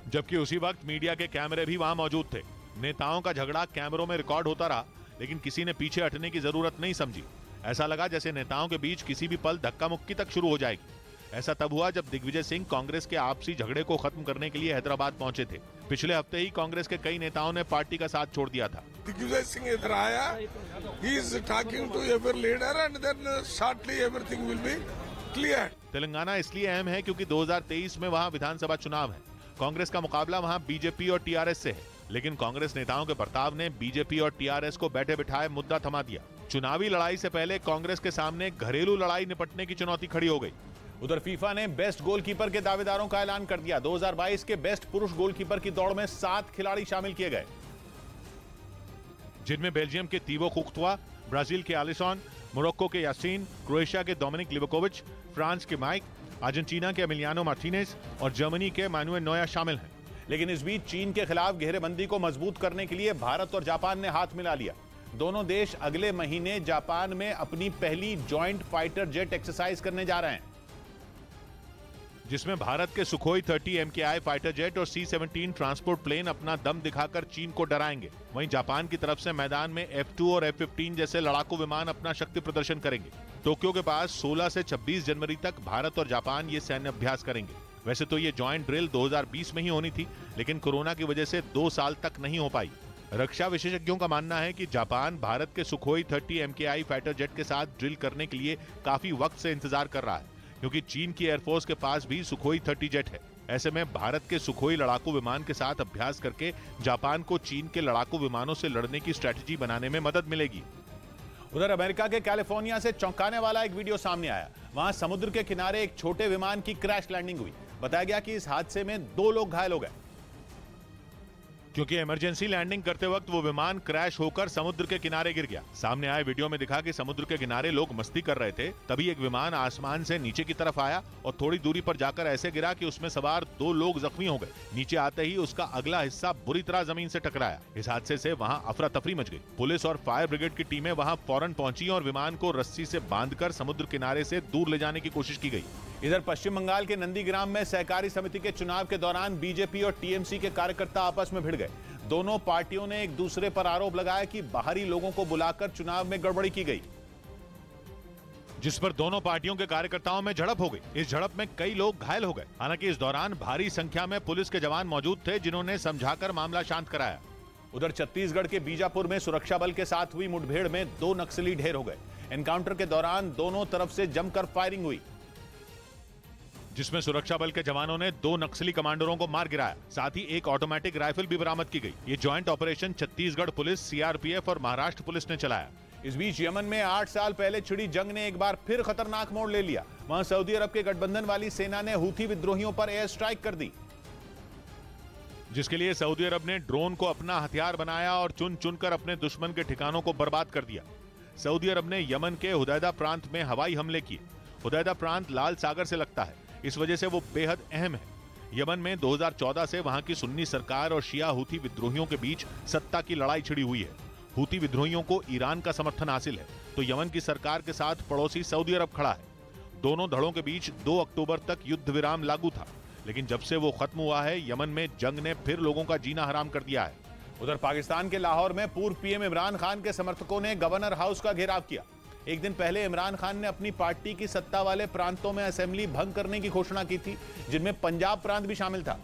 जबकि उसी वक्त मीडिया के कैमरे भी वहां मौजूद थे। नेताओं का झगड़ा कैमरों में रिकॉर्ड होता रहा, लेकिन किसी ने पीछे हटने की जरूरत नहीं समझी। ऐसा लगा जैसे नेताओं के बीच किसी भी पल धक्का मुक्की तक शुरू हो जाएगी। ऐसा तब हुआ जब दिग्विजय सिंह कांग्रेस के आपसी झगड़े को खत्म करने के लिए हैदराबाद पहुंचे थे। पिछले हफ्ते ही कांग्रेस के कई नेताओं ने पार्टी का साथ छोड़ दिया था। दिग्विजय सिंह इधर आया, he is talking to every leader and then shortly everything will be clear. Telangana इसलिए अहम है क्योंकि 2023 में वहां विधानसभा चुनाव है। कांग्रेस का मुकाबला वहां बीजेपी और टीआरएस से है, लेकिन कांग्रेस नेताओं के बर्ताव ने बीजेपी और टीआरएस को बैठे बिठाए मुद्दा थमा दिया। चुनावी लड़ाई से पहले कांग्रेस के सामने घरेलू लड़ाई निपटने की चुनौती खड़ी हो गई। उधर फीफा ने बेस्ट गोलकीपर के दावेदारों का ऐलान कर दिया। 2022 के बेस्ट पुरुष गोलकीपर की दौड़ में 7 खिलाड़ी शामिल किए गए, जिनमें बेल्जियम के तीबो कुर्तुआ, ब्राजील के आलिसन, मोरक्को के यासीन, क्रोएशिया के डोमिनिक लिवकोविच, फ्रांस के माइक, अर्जेंटीना के एमिलियानो मार्टिनेज और जर्मनी के मैनुएल नोयर शामिल हैं। लेकिन इस बीच चीन के खिलाफ घेरेबंदी को मजबूत करने के लिए भारत और जापान ने हाथ मिला लिया। दोनों देश अगले महीने जापान में अपनी पहली जॉइंट फाइटर जेट एक्सरसाइज करने जा रहे हैं, जिसमें भारत के सुखोई 30 MKI फाइटर जेट और C-17 ट्रांसपोर्ट प्लेन अपना दम दिखाकर चीन को डराएंगे। वहीं जापान की तरफ से मैदान में F-2 और F-15 जैसे लड़ाकू विमान अपना शक्ति प्रदर्शन करेंगे। टोक्यो के पास 16 से 26 जनवरी तक भारत और जापान ये सैन्य अभ्यास करेंगे। वैसे तो ये जॉइंट ड्रिल 2020 में ही होनी थी, लेकिन कोरोना की वजह से 2 साल तक नहीं हो पाई। रक्षा विशेषज्ञों का मानना है कि जापान भारत के सुखोई 30 MKI फाइटर जेट के साथ ड्रिल करने के लिए काफी वक्त से इंतजार कर रहा है, क्योंकि चीन की एयरफोर्स के पास भी सुखोई 30 जेट है। ऐसे में भारत के सुखोई लड़ाकू विमान के साथ अभ्यास करके जापान को चीन के लड़ाकू विमानों से लड़ने की स्ट्रेटजी बनाने में मदद मिलेगी। उधर अमेरिका के कैलिफोर्निया से चौंकाने वाला एक वीडियो सामने आया। वहां समुद्र के किनारे एक छोटे विमान की क्रैश लैंडिंग हुई। बताया गया कि इस हादसे में 2 लोग घायल हो गए, क्योंकि इमरजेंसी लैंडिंग करते वक्त वो विमान क्रैश होकर समुद्र के किनारे गिर गया। सामने आए वीडियो में दिखा कि समुद्र के किनारे लोग मस्ती कर रहे थे, तभी एक विमान आसमान से नीचे की तरफ आया और थोड़ी दूरी पर जाकर ऐसे गिरा कि उसमें सवार 2 लोग जख्मी हो गए। नीचे आते ही उसका अगला हिस्सा बुरी तरह जमीन से टकराया। इस हादसे से वहां अफरा तफरी मच गई। पुलिस और फायर ब्रिगेड की टीमें वहां फौरन पहुंची और विमान को रस्सी से बांधकर समुद्र किनारे से दूर ले जाने की कोशिश की गई। इधर पश्चिम बंगाल के नंदीग्राम में सहकारी समिति के चुनाव के दौरान बीजेपी और टीएमसी के कार्यकर्ता आपस में भिड़ गए। दोनों पार्टियों ने एक दूसरे पर आरोप लगाया कि बाहरी लोगों को बुलाकर चुनाव में गड़बड़ी की गई, जिस पर दोनों पार्टियों के कार्यकर्ताओं में झड़प हो गई। इस झड़प में कई लोग घायल हो गए। हालांकि इस दौरान भारी संख्या में पुलिस के जवान मौजूद थे, जिन्होंने समझाकर मामला शांत कराया। उधर छत्तीसगढ़ के बीजापुर में सुरक्षा बल के साथ हुई मुठभेड़ में 2 नक्सली ढेर हो गए। एनकाउंटर के दौरान दोनों तरफ से जमकर फायरिंग हुई, जिसमें सुरक्षा बल के जवानों ने 2 नक्सली कमांडरों को मार गिराया। साथ ही एक ऑटोमेटिक राइफल भी बरामद की गई। ये joint operation Chhattisgarh police, CRPF और महाराष्ट्र पुलिस ने चलाया। इस बीच यमन में 8 साल पहले छिड़ी जंग ने एक बार फिर खतरनाक मोड़ ले लिया। वहां सऊदी अरब के गठबंधन वाली सेना ने हूथी विद्रोहियों पर एयर स्ट्राइक कर दी, जिसके लिए सऊदी अरब ने ड्रोन को अपना हथियार बनाया और चुन चुनकर अपने दुश्मन के ठिकानों को बर्बाद कर दिया। सऊदी अरब ने यमन के हुदैदा प्रांत में हवाई हमले किए। हुदैदा प्रांत लाल सागर से लगता है, इस वजह से वो बेहद अहम है। यमन में 2014 से वहां की सुन्नी सरकार और शिया हूथी विद्रोहियों के बीच सत्ता की लड़ाई छिड़ी हुई है। हूथी विद्रोहियों को ईरान का समर्थन हासिल है, तो यमन की सरकार के साथ पड़ोसी सऊदी अरब खड़ा है। दोनों धड़ों के बीच 2 अक्टूबर तक युद्ध विराम लागू था, लेकिन जब से वो खत्म हुआ है, यमन में जंग ने फिर लोगों का जीना हराम कर दिया है। उधर पाकिस्तान के लाहौर में पूर्व पीएम इमरान खान के समर्थकों ने गवर्नर हाउस का घेराव किया। एक दिन पहले इमरान खान ने अपनी पार्टी की सत्ता वाले प्रांतों में असेंबली भंग करने की घोषणा की थी, जिनमें पंजाब प्रांत भी शामिल था।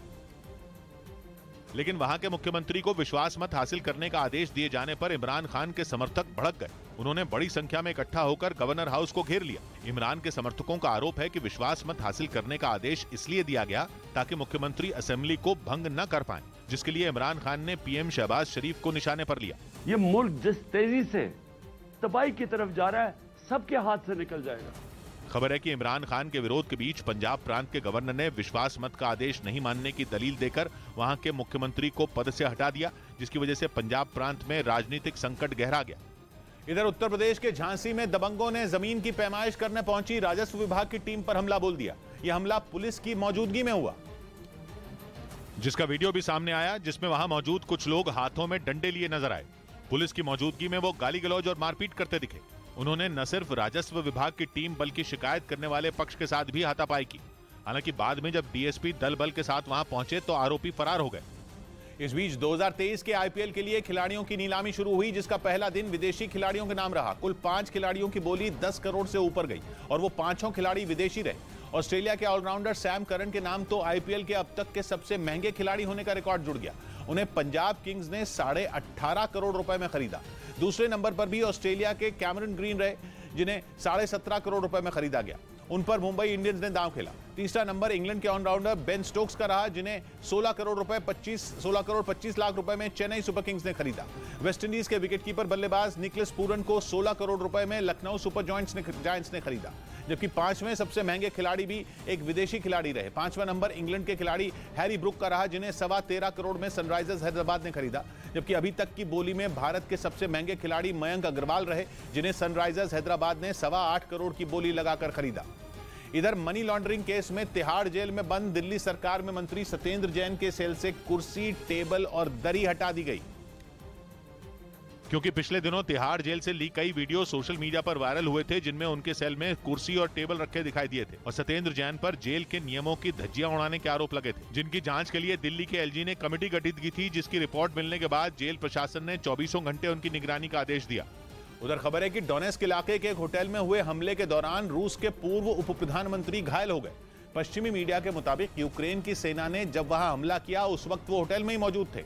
लेकिन वहां के मुख्यमंत्री को विश्वास मत हासिल करने का आदेश दिए जाने पर इमरान खान के समर्थक भड़क गए। उन्होंने बड़ी संख्या में इकट्ठा होकर गवर्नर हाउस को घेर लिया। इमरान के समर्थकों का आरोप है कि विश्वास मत हासिल करने का आदेश इसलिए दिया गया ताकि मुख्यमंत्री असेंबली को भंग न कर पाएं, जिसके लिए इमरान खान ने पीएम शहबाज शरीफ को निशाने पर लिया। ये मुल्क जिस तेजी से तबाही की तरफ जा रहा है, सबके हाथ से निकल जाएगा। खबर है कि इमरान खान के विरोध के बीच पंजाब प्रांत के गवर्नर ने विश्वास मत का आदेश नहीं मानने की दलील देकर वहां के मुख्यमंत्री को पद से हटा दिया, जिसकी वजह से पंजाब प्रांत में राजनीतिक संकट गहरा गया। इधर उत्तर प्रदेश के झांसी में दबंगों ने जमीन की पैमाइश करने पहुंची राजस्व विभाग की टीम पर हमला बोल दिया। यह हमला पुलिस की मौजूदगी में हुआ, जिसका वीडियो भी सामने आया, जिसमें वहां मौजूद कुछ लोग हाथों में डंडे लिए नजर आए। पुलिस की मौजूदगी में वो गाली गलौज और मारपीट करते दिखे। उन्होंने न सिर्फ राजस्व विभाग की टीम बल्कि शिकायत करने वाले पक्ष के साथ भी हाथापाई की। हालांकि बाद में जब डीएसपी दल बल के साथ वहां पहुंचे तो आरोपी फरार हो गए। इस बीच 2023 के आईपीएल के लिए खिलाड़ियों की नीलामी शुरू हुई, जिसका पहला दिन विदेशी खिलाड़ियों के नाम रहा। कुल 5 खिलाड़ियों की बोली 10 करोड़ से ऊपर गई और वो 5 खिलाड़ी विदेशी रहे। ऑस्ट्रेलिया के ऑलराउंडर सैम करन के नाम तो आईपीएल के अब तक के सबसे महंगे खिलाड़ी होने का रिकॉर्ड जुड़ गया। उन्हें पंजाब किंग्स ने 18.5 करोड़ रुपए में खरीदा। दूसरे नंबर पर भी ऑस्ट्रेलिया के कैमरन ग्रीन रहे, जिन्हें 17.5 करोड़ रुपए में खरीदा गया। उन पर मुंबई इंडियंस ने दांव खेला। तीसरा नंबर इंग्लैंड के ऑलराउंडर बेन स्टोक्स का रहा, जिन्हें 16 करोड़ 25 लाख रुपए में चेन्नई सुपर किंग्स ने खरीदा। वेस्टइंडीज के विकेटकीपर बल्लेबाज निकलस पूरन को 16 करोड़ रुपए में लखनऊ सुपर जायंट्स ने खरीदा। जबकि 5वें सबसे महंगे खिलाड़ी भी एक विदेशी खिलाड़ी रहे। 5वां नंबर इंग्लैंड के खिलाड़ी हैरी ब्रुक का रहा, जिन्हें 13.25 करोड़ में सनराइजर्स हैदराबाद ने खरीदा। जबकि अभी तक की बोली में भारत के सबसे महंगे खिलाड़ी मयंक अग्रवाल रहे, जिन्हें सनराइजर्स हैदराबाद ने 8.25 करोड़ की बोली लगाकर खरीदा। इधर मनी लॉन्ड्रिंग केस में तिहाड़ जेल में बंद दिल्ली सरकार में मंत्री सत्येंद्र जैन के सेल से कुर्सी, टेबल और दरी हटा दी गई, क्योंकि पिछले दिनों तिहाड़ जेल से लीक कई वीडियो सोशल मीडिया पर वायरल हुए थे, जिनमें उनके सेल में कुर्सी और टेबल रखे दिखाई दिए थे और सत्येंद्र जैन पर जेल के नियमों की धज्जियां उड़ाने के आरोप लगे थे, जिनकी जांच के लिए दिल्ली के एलजी ने कमेटी गठित की थी, जिसकी रिपोर्ट मिलने के बाद जेल प्रशासन ने 24 घंटे उनकी निगरानी का आदेश दिया। उधर खबर है कि डोनेस्क इलाके के एक होटल में हुए हमले के दौरान रूस के पूर्व उप प्रधानमंत्री घायल हो गए। पश्चिमी मीडिया के मुताबिक यूक्रेन की सेना ने जब वहां हमला किया उस वक्त वो होटल में ही मौजूद थे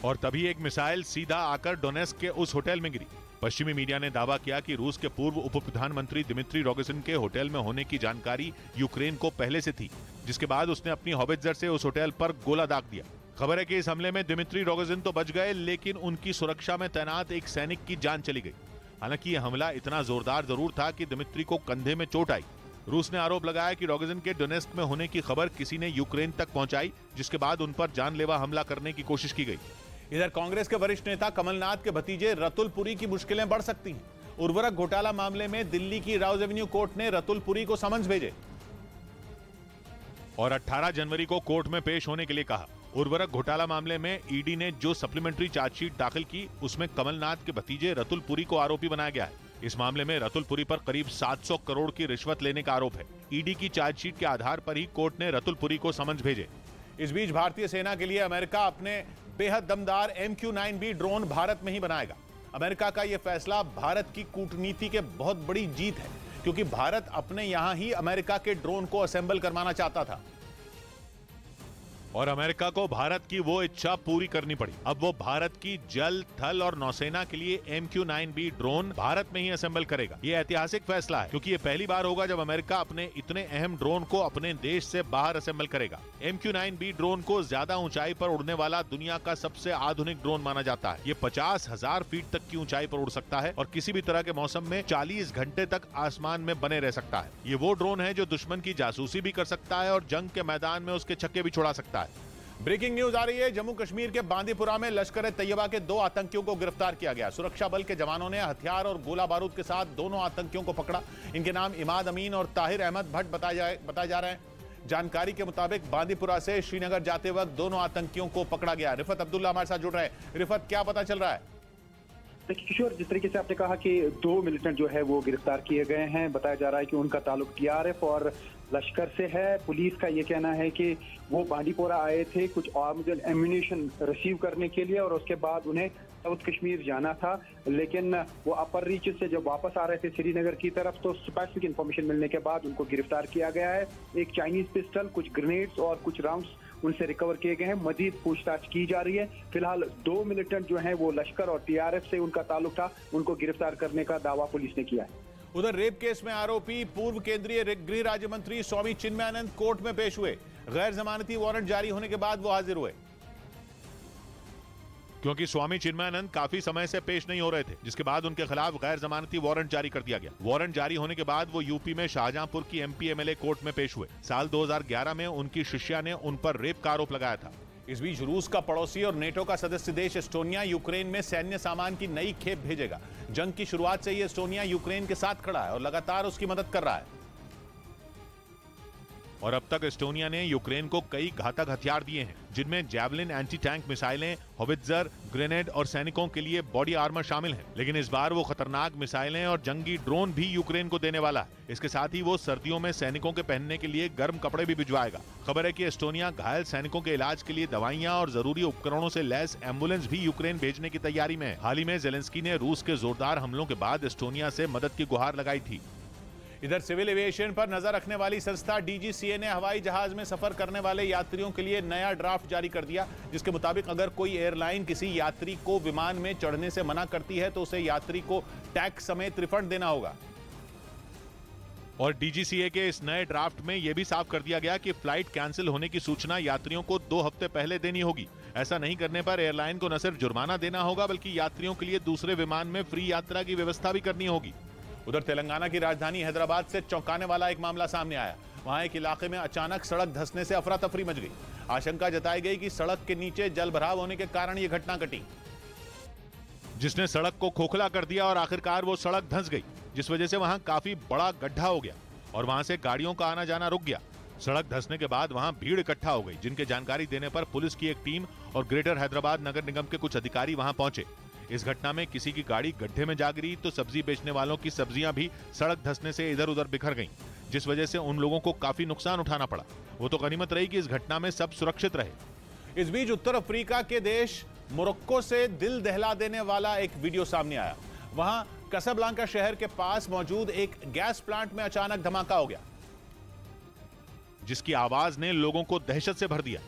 और तभी एक मिसाइल सीधा आकर डोनेस्क के उस होटल में गिरी। पश्चिमी मीडिया ने दावा किया कि रूस के पूर्व उप प्रधानमंत्री दिमित्री रोगोजिन के होटल में होने की जानकारी यूक्रेन को पहले से थी, जिसके बाद उसने अपनी हॉवित्जर से उस होटल पर गोला दाग दिया। खबर है कि इस हमले में दिमित्री रोगोजिन तो बच गए, लेकिन उनकी सुरक्षा में तैनात एक सैनिक की जान चली गई। हालांकि यह हमला इतना जोरदार जरूर था कि दिमित्री को कंधे में चोट आई। रूस ने आरोप लगाया कि रोगोजिन के डोनेस्क में होने की खबर किसी ने यूक्रेन तक पहुंचाई, जिसके बाद उन पर जानलेवा हमला करने की कोशिश की गई। इधर कांग्रेस के वरिष्ठ नेता कमलनाथ के भतीजे रतुल पुरी की मुश्किलें बढ़ सकती हैं। उर्वरक घोटाला मामले में दिल्ली की राउज एवेन्यू कोर्ट ने रतुल पुरी को समन्स भेजे और 18 जनवरी को कोर्ट में पेश होने के लिए कहा। उर्वरक घोटाला मामले में ईडी ने जो सप्लीमेंट्री चार्जशीट दाखिल की, उसमें कमलनाथ के भतीजे रतुल पुरी को आरोपी बनाया गया है। इस मामले में रतुल पुरी पर करीब 700 करोड़ की रिश्वत लेने का आरोप है। ईडी की चार्जशीट के आधार पर ही कोर्ट ने रतुल पुरी को समन्स भेजे। इस बीच भारतीय सेना के लिए अमेरिका अपने बेहद दमदार MQ-9B ड्रोन भारत में ही बनाएगा। अमेरिका का यह फैसला भारत की कूटनीति के बहुत बड़ी जीत है, क्योंकि भारत अपने यहां ही अमेरिका के ड्रोन को असेंबल करवाना चाहता था और अमेरिका को भारत की वो इच्छा पूरी करनी पड़ी। अब वो भारत की जल, थल और नौसेना के लिए MQ-9B ड्रोन भारत में ही असेंबल करेगा। ये ऐतिहासिक फैसला है, क्योंकि ये पहली बार होगा जब अमेरिका अपने इतने अहम ड्रोन को अपने देश से बाहर असेंबल करेगा। MQ-9B ड्रोन को ज्यादा ऊंचाई पर उड़ने वाला दुनिया का सबसे आधुनिक ड्रोन माना जाता है। ये 50,000 फीट तक की ऊंचाई पर उड़ सकता है और किसी भी तरह के मौसम में 40 घंटे तक आसमान में बने रह सकता है। ये वो ड्रोन है जो दुश्मन की जासूसी भी कर सकता है और जंग के मैदान में उसके छक्के भी छुड़ा सकता है। ब्रेकिंग न्यूज आ रही है। जम्मू कश्मीर के बांदीपुरा में लश्कर-ए-तैयबा के 2 आतंकियों को गिरफ्तार किया गया। सुरक्षा बल के जवानों ने हथियार और गोला बारूद के साथ दोनों आतंकियों को पकड़ा। इनके नाम इमाद अमीन और ताहिर अहमद भट्ट बताए जा रहे हैं। जानकारी के मुताबिक बांदीपुरा से श्रीनगर जाते वक्त दोनों आतंकियों को पकड़ा गया। रिफत अब्दुल्ला हमारे साथ जुड़ रहे हैं। रिफत, क्या पता चल रहा है? देखिए किशोर, जिस तरीके से आपने कहा कि 2 मिलिटेंट जो है वो गिरफ्तार किए गए हैं। बताया जा रहा है कि उनका ताल्लुक TRF और लश्कर से है। पुलिस का ये कहना है कि वो बांदीपोरा आए थे कुछ आर्म्स एंड एम्यूनिशन रिसीव करने के लिए और उसके बाद उन्हें साउथ कश्मीर जाना था, लेकिन वो अपर रीच से जब वापस आ रहे थे श्रीनगर की तरफ तो स्पेसिफिक इंफॉर्मेशन मिलने के बाद उनको गिरफ्तार किया गया है। एक चाइनीज पिस्टल, कुछ ग्रेनेड्स और कुछ राउंड्स उनसे रिकवर किए गए हैं। मजीद पूछताछ की जा रही है। फिलहाल 2 मिलिटेंट जो हैं वो लश्कर और TRF से उनका ताल्लुक था, उनको गिरफ्तार करने का दावा पुलिस ने किया है। उधर रेप केस में आरोपी पूर्व केंद्रीय गृह राज्य मंत्री स्वामी चिन्मयानंद कोर्ट में पेश हुए। गैर जमानती वारंट जारी होने के बाद वो हाजिर हुए, क्योंकि स्वामी चिन्मयानंद काफी समय से पेश नहीं हो रहे थे, जिसके बाद उनके खिलाफ गैर जमानती वारंट जारी कर दिया गया। वारंट जारी होने के बाद वो यूपी में शाहजहांपुर की MP MLA कोर्ट में पेश हुए। साल 2011 में उनकी शिष्या ने उन पर रेप का आरोप लगाया था। इस बीच रूस का पड़ोसी और नेटो का सदस्य देश एस्टोनिया यूक्रेन में सैन्य सामान की नई खेप भेजेगा। जंग की शुरुआत से ही एस्टोनिया यूक्रेन के साथ खड़ा है और लगातार उसकी मदद कर रहा है। और अब तक एस्टोनिया ने यूक्रेन को कई घातक हथियार दिए हैं, जिनमें जैवलिन एंटी टैंक मिसाइलें, हॉवित्जर, ग्रेनेड और सैनिकों के लिए बॉडी आर्मर शामिल हैं। लेकिन इस बार वो खतरनाक मिसाइलें और जंगी ड्रोन भी यूक्रेन को देने वाला है। इसके साथ ही वो सर्दियों में सैनिकों के पहनने के लिए गर्म कपड़े भी भिजवाएगा। खबर है कि एस्टोनिया घायल सैनिकों के इलाज के लिए दवाइयां और जरूरी उपकरणों से लैस एम्बुलेंस भी यूक्रेन भेजने की तैयारी में है। हाल ही में जेलेंस्की ने रूस के जोरदार हमलों के बाद एस्टोनिया से मदद की गुहार लगाई थी। इधर सिविल एविएशन पर नजर रखने वाली संस्था DGCA ने हवाई जहाज में सफर करने वाले यात्रियों के लिए नया ड्राफ्ट जारी कर दिया, जिसके मुताबिक अगर कोई एयरलाइन किसी यात्री को विमान में चढ़ने से मना करती है तो उसे यात्री को टैक्स समेत रिफंड देना होगा। और DGCA के इस नए ड्राफ्ट में यह भी साफ कर दिया गया कि फ्लाइट कैंसिल होने की सूचना यात्रियों को 2 हफ्ते पहले देनी होगी। ऐसा नहीं करने पर एयरलाइन को न सिर्फ जुर्माना देना होगा, बल्कि यात्रियों के लिए दूसरे विमान में फ्री यात्रा की व्यवस्था भी करनी होगी। उधर तेलंगाना की राजधानी हैदराबाद से चौंकाने वाला एक मामला सामने आया। वहां एक इलाके में अचानक सड़क धंसने से अफरा तफरी मच गई। आशंका जताई गई कि सड़क के नीचे जलभराव होने के कारण यह घटना घटी, जिसने सड़क को खोखला कर दिया और आखिरकार वो सड़क धंस गई, जिस वजह से वहां काफी बड़ा गड्ढा हो गया और वहां से गाड़ियों का आना जाना रुक गया। सड़क धंसने के बाद वहां भीड़ इकट्ठा हो गई, जिनके जानकारी देने पर पुलिस की एक टीम और ग्रेटर हैदराबाद नगर निगम के कुछ अधिकारी वहां पहुंचे। इस घटना में किसी की गाड़ी गड्ढे में जा गिरी तो सब्जी बेचने वालों की सब्जियां भी सड़क धंसने से इधर उधर बिखर गईं, जिस वजह से उन लोगों को काफी नुकसान उठाना पड़ा। वो तो गनीमत रही कि इस घटना में सब सुरक्षित रहे। इस बीच उत्तर अफ्रीका के देश मोरक्को से दिल दहला देने वाला एक वीडियो सामने आया। वहां कासाब्लांका शहर के पास मौजूद एक गैस प्लांट में अचानक धमाका हो गया, जिसकी आवाज ने लोगों को दहशत से भर दिया।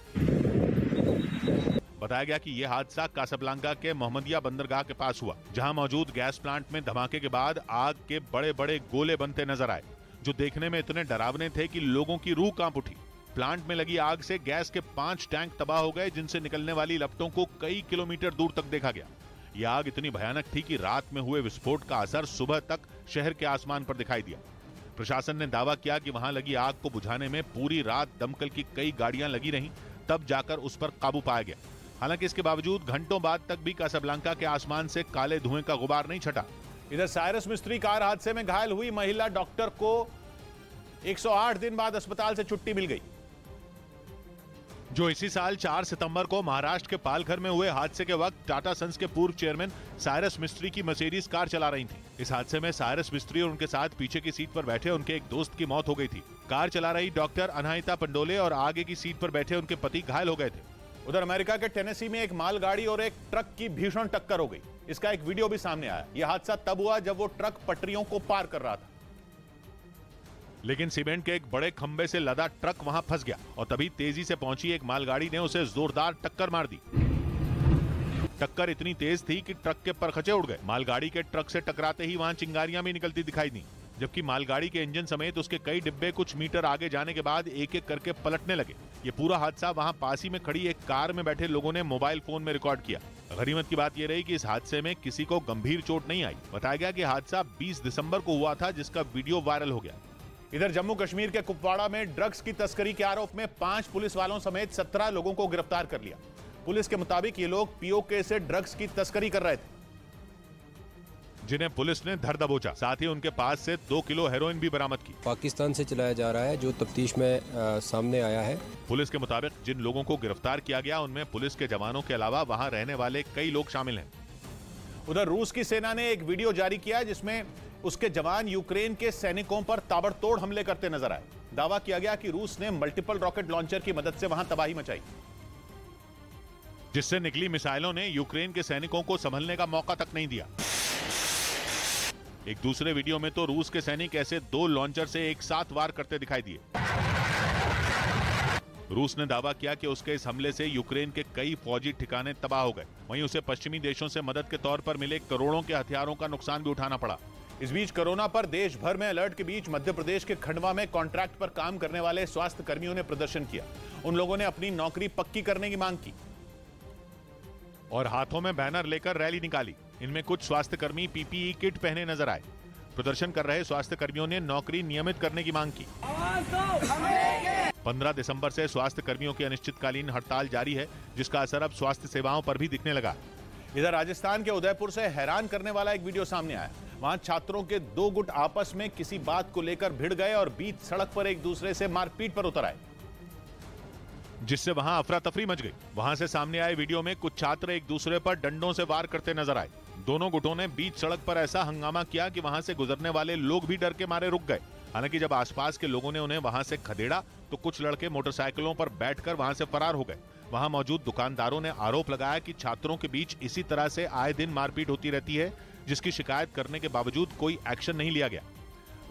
बताया गया कि यह हादसा कासाब्लांका के मोहम्मदिया बंदरगाह के पास हुआ, जहां मौजूद गैस प्लांट में धमाके के बाद आग के बड़े बड़े गोले बनते नजर आए, जो देखने में इतने डरावने थे कि लोगों की रूह कांप उठी। प्लांट में लगी आग से गैस के 5 टैंक तबाह हो गए, जिनसे निकलने वाली लपटों को कई किलोमीटर दूर तक देखा गया। यह आग इतनी भयानक थी कि रात में हुए विस्फोट का असर सुबह तक शहर के आसमान पर दिखाई दिया। प्रशासन ने दावा किया कि वहां लगी आग को बुझाने में पूरी रात दमकल की कई गाड़ियां लगी रहीं, तब जाकर उस पर काबू पाया गया। हालांकि इसके बावजूद घंटों बाद तक भी कासाब्लांका के आसमान से काले धुएं का गुबार नहीं छटा। इधर साइरस मिस्त्री कार हादसे में घायल हुई महिला डॉक्टर को 108 दिन बाद अस्पताल से छुट्टी मिल गई, जो इसी साल 4 सितंबर को महाराष्ट्र के पालघर में हुए हादसे के वक्त टाटा सन्स के पूर्व चेयरमैन साइरस मिस्त्री की मर्सिडीज कार चला रही थी। इस हादसे में साइरस मिस्त्री और उनके साथ पीछे की सीट पर बैठे उनके एक दोस्त की मौत हो गई थी। कार चला रही डॉक्टर अनाहिता पंडोले और आगे की सीट पर बैठे उनके पति घायल हो गए थे। उधर अमेरिका के टेनेसी में एक मालगाड़ी और एक ट्रक की भीषण टक्कर हो गई। इसका एक वीडियो भी सामने आया। यह हादसा तब हुआ जब वो ट्रक पटरियों को पार कर रहा था, लेकिन सीमेंट के एक बड़े खंबे से लदा ट्रक वहां फंस गया और तभी तेजी से पहुंची एक मालगाड़ी ने उसे जोरदार टक्कर मार दी। टक्कर इतनी तेज थी कि ट्रक के परखचे उड़ गए। मालगाड़ी के ट्रक से टकराते ही वहां चिंगारियां भी निकलती दिखाई दी, जबकि मालगाड़ी के इंजन समेत उसके कई डिब्बे कुछ मीटर आगे जाने के बाद एक एक करके पलटने लगे। ये पूरा हादसा वहां पास ही में खड़ी एक कार में बैठे लोगों ने मोबाइल फोन में रिकॉर्ड किया। गनीमत की बात यह रही कि इस हादसे में किसी को गंभीर चोट नहीं आई। बताया गया कि हादसा 20 दिसंबर को हुआ था, जिसका वीडियो वायरल हो गया। इधर जम्मू कश्मीर के कुपवाड़ा में ड्रग्स की तस्करी के आरोप में 5 पुलिस वालों समेत 17 लोगों को गिरफ्तार कर लिया। पुलिस के मुताबिक ये लोग पीओके से ड्रग्स की तस्करी कर रहे थे, जिन्हें पुलिस ने धर दबोचा। साथ ही उनके पास से 2 किलो हेरोइन भी बरामद की। पाकिस्तान से चलाया जा रहा है, जो तफ्तीश में सामने आया है। पुलिस के मुताबिक जिन लोगों को गिरफ्तार किया गया उनमें पुलिस के जवानों के अलावा वहां रहने वाले कई लोग शामिल हैं। उधर रूस की सेना ने एक वीडियो जारी किया जिसमें उसके जवान यूक्रेन के सैनिकों पर ताबड़तोड़ हमले करते नजर आए। दावा किया गया कि रूस ने मल्टीपल रॉकेट लॉन्चर की मदद से वहां तबाही मचाई, जिससे निकली मिसाइलों ने यूक्रेन के सैनिकों को संभलने का मौका तक नहीं दिया। एक दूसरे वीडियो में तो रूस के सैनिक ऐसे 2 लॉन्चर से एक साथ वार करते दिखाई दिए। रूस ने दावा किया कि उसके इस हमले से यूक्रेन के कई फौजी ठिकाने तबाह हो गए। वहीं उसे पश्चिमी देशों से मदद के तौर पर मिले करोड़ों के हथियारों का नुकसान भी उठाना पड़ा। इस बीच कोरोना पर देश भर में अलर्ट के बीच मध्य प्रदेश के खंडवा में कॉन्ट्रैक्ट पर काम करने वाले स्वास्थ्य कर्मियों ने प्रदर्शन किया। उन लोगों ने अपनी नौकरी पक्की करने की मांग की और हाथों में बैनर लेकर रैली निकाली। इनमें कुछ स्वास्थ्य कर्मी पीपीई किट पहने नजर आए। प्रदर्शन कर रहे स्वास्थ्य कर्मियों ने नौकरी नियमित करने की मांग की। 15 दिसंबर से स्वास्थ्य कर्मियों की अनिश्चितकालीन हड़ताल जारी है, जिसका असर अब स्वास्थ्य सेवाओं पर भी दिखने लगा। इधर राजस्थान के उदयपुर से हैरान करने वाला एक वीडियो सामने आया। वहां छात्रों के 2 गुट आपस में किसी बात को लेकर भिड़ गए और बीच सड़क पर एक दूसरे से मारपीट पर उतर आए, जिससे वहां अफरा तफरी मच गई। वहां से सामने आए वीडियो में कुछ छात्र एक दूसरे पर डंडों से वार करते नजर आए। दोनों गुटों ने बीच सड़क पर ऐसा हंगामा किया कि वहां से गुजरने वाले लोग भी डर के मारे रुक गए। हालांकि जब आसपास के लोगों ने उन्हें वहां से खदेड़ा तो कुछ लड़के मोटरसाइकिलों पर बैठकर वहां से फरार हो गए। वहां मौजूद दुकानदारों ने आरोप लगाया कि छात्रों के बीच इसी तरह से आए दिन मारपीट होती रहती है, जिसकी शिकायत करने के बावजूद कोई एक्शन नहीं लिया गया।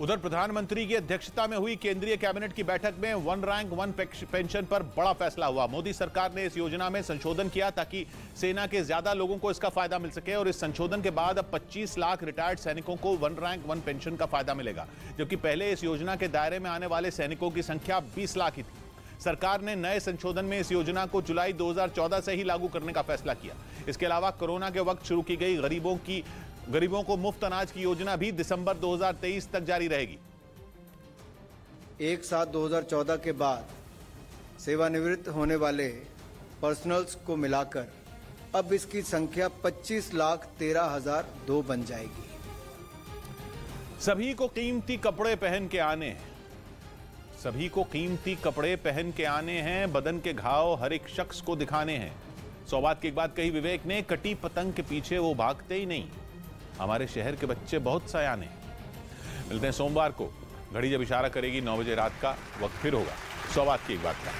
उधर प्रधानमंत्री की अध्यक्षता में हुई केंद्रीय कैबिनेट की बैठक में 1 रैंक 1 पेंशन पर बड़ा फैसला हुआ। मोदी सरकार ने इस योजना में संशोधन किया ताकि सेना के ज्यादा लोगों को इसका फायदा मिल सके और इस संशोधन के बाद अब 25 लाख रिटायर्ड सैनिकों को 1 रैंक 1 पेंशन का फायदा मिलेगा, जबकि पहले इस योजना के दायरे में आने वाले सैनिकों की संख्या 20 लाख ही थी। सरकार ने नए संशोधन में इस योजना को जुलाई 2014 से ही लागू करने का फैसला किया। इसके अलावा कोरोना के वक्त शुरू की गई गरीबों की गरीबों को मुफ्त अनाज की योजना भी दिसंबर 2023 तक जारी रहेगी। 1/7/2014 के बाद सेवानिवृत्त होने वाले पर्सनल्स को मिलाकर अब इसकी संख्या 25,13,002 बन जाएगी। सभी को कीमती कपड़े पहन के आने हैं, सभी को कीमती कपड़े पहन के आने हैं, बदन के घाव हर एक शख्स को दिखाने हैं। 100 बात की एक बात कही विवेक ने, कटी पतंग के पीछे वो भागते ही नहीं। हमारे शहर के बच्चे बहुत सयाने हैं। मिलते हैं सोमवार को, घड़ी जब इशारा करेगी 9 बजे रात का, वक्त फिर होगा 100 बात की एक बात का।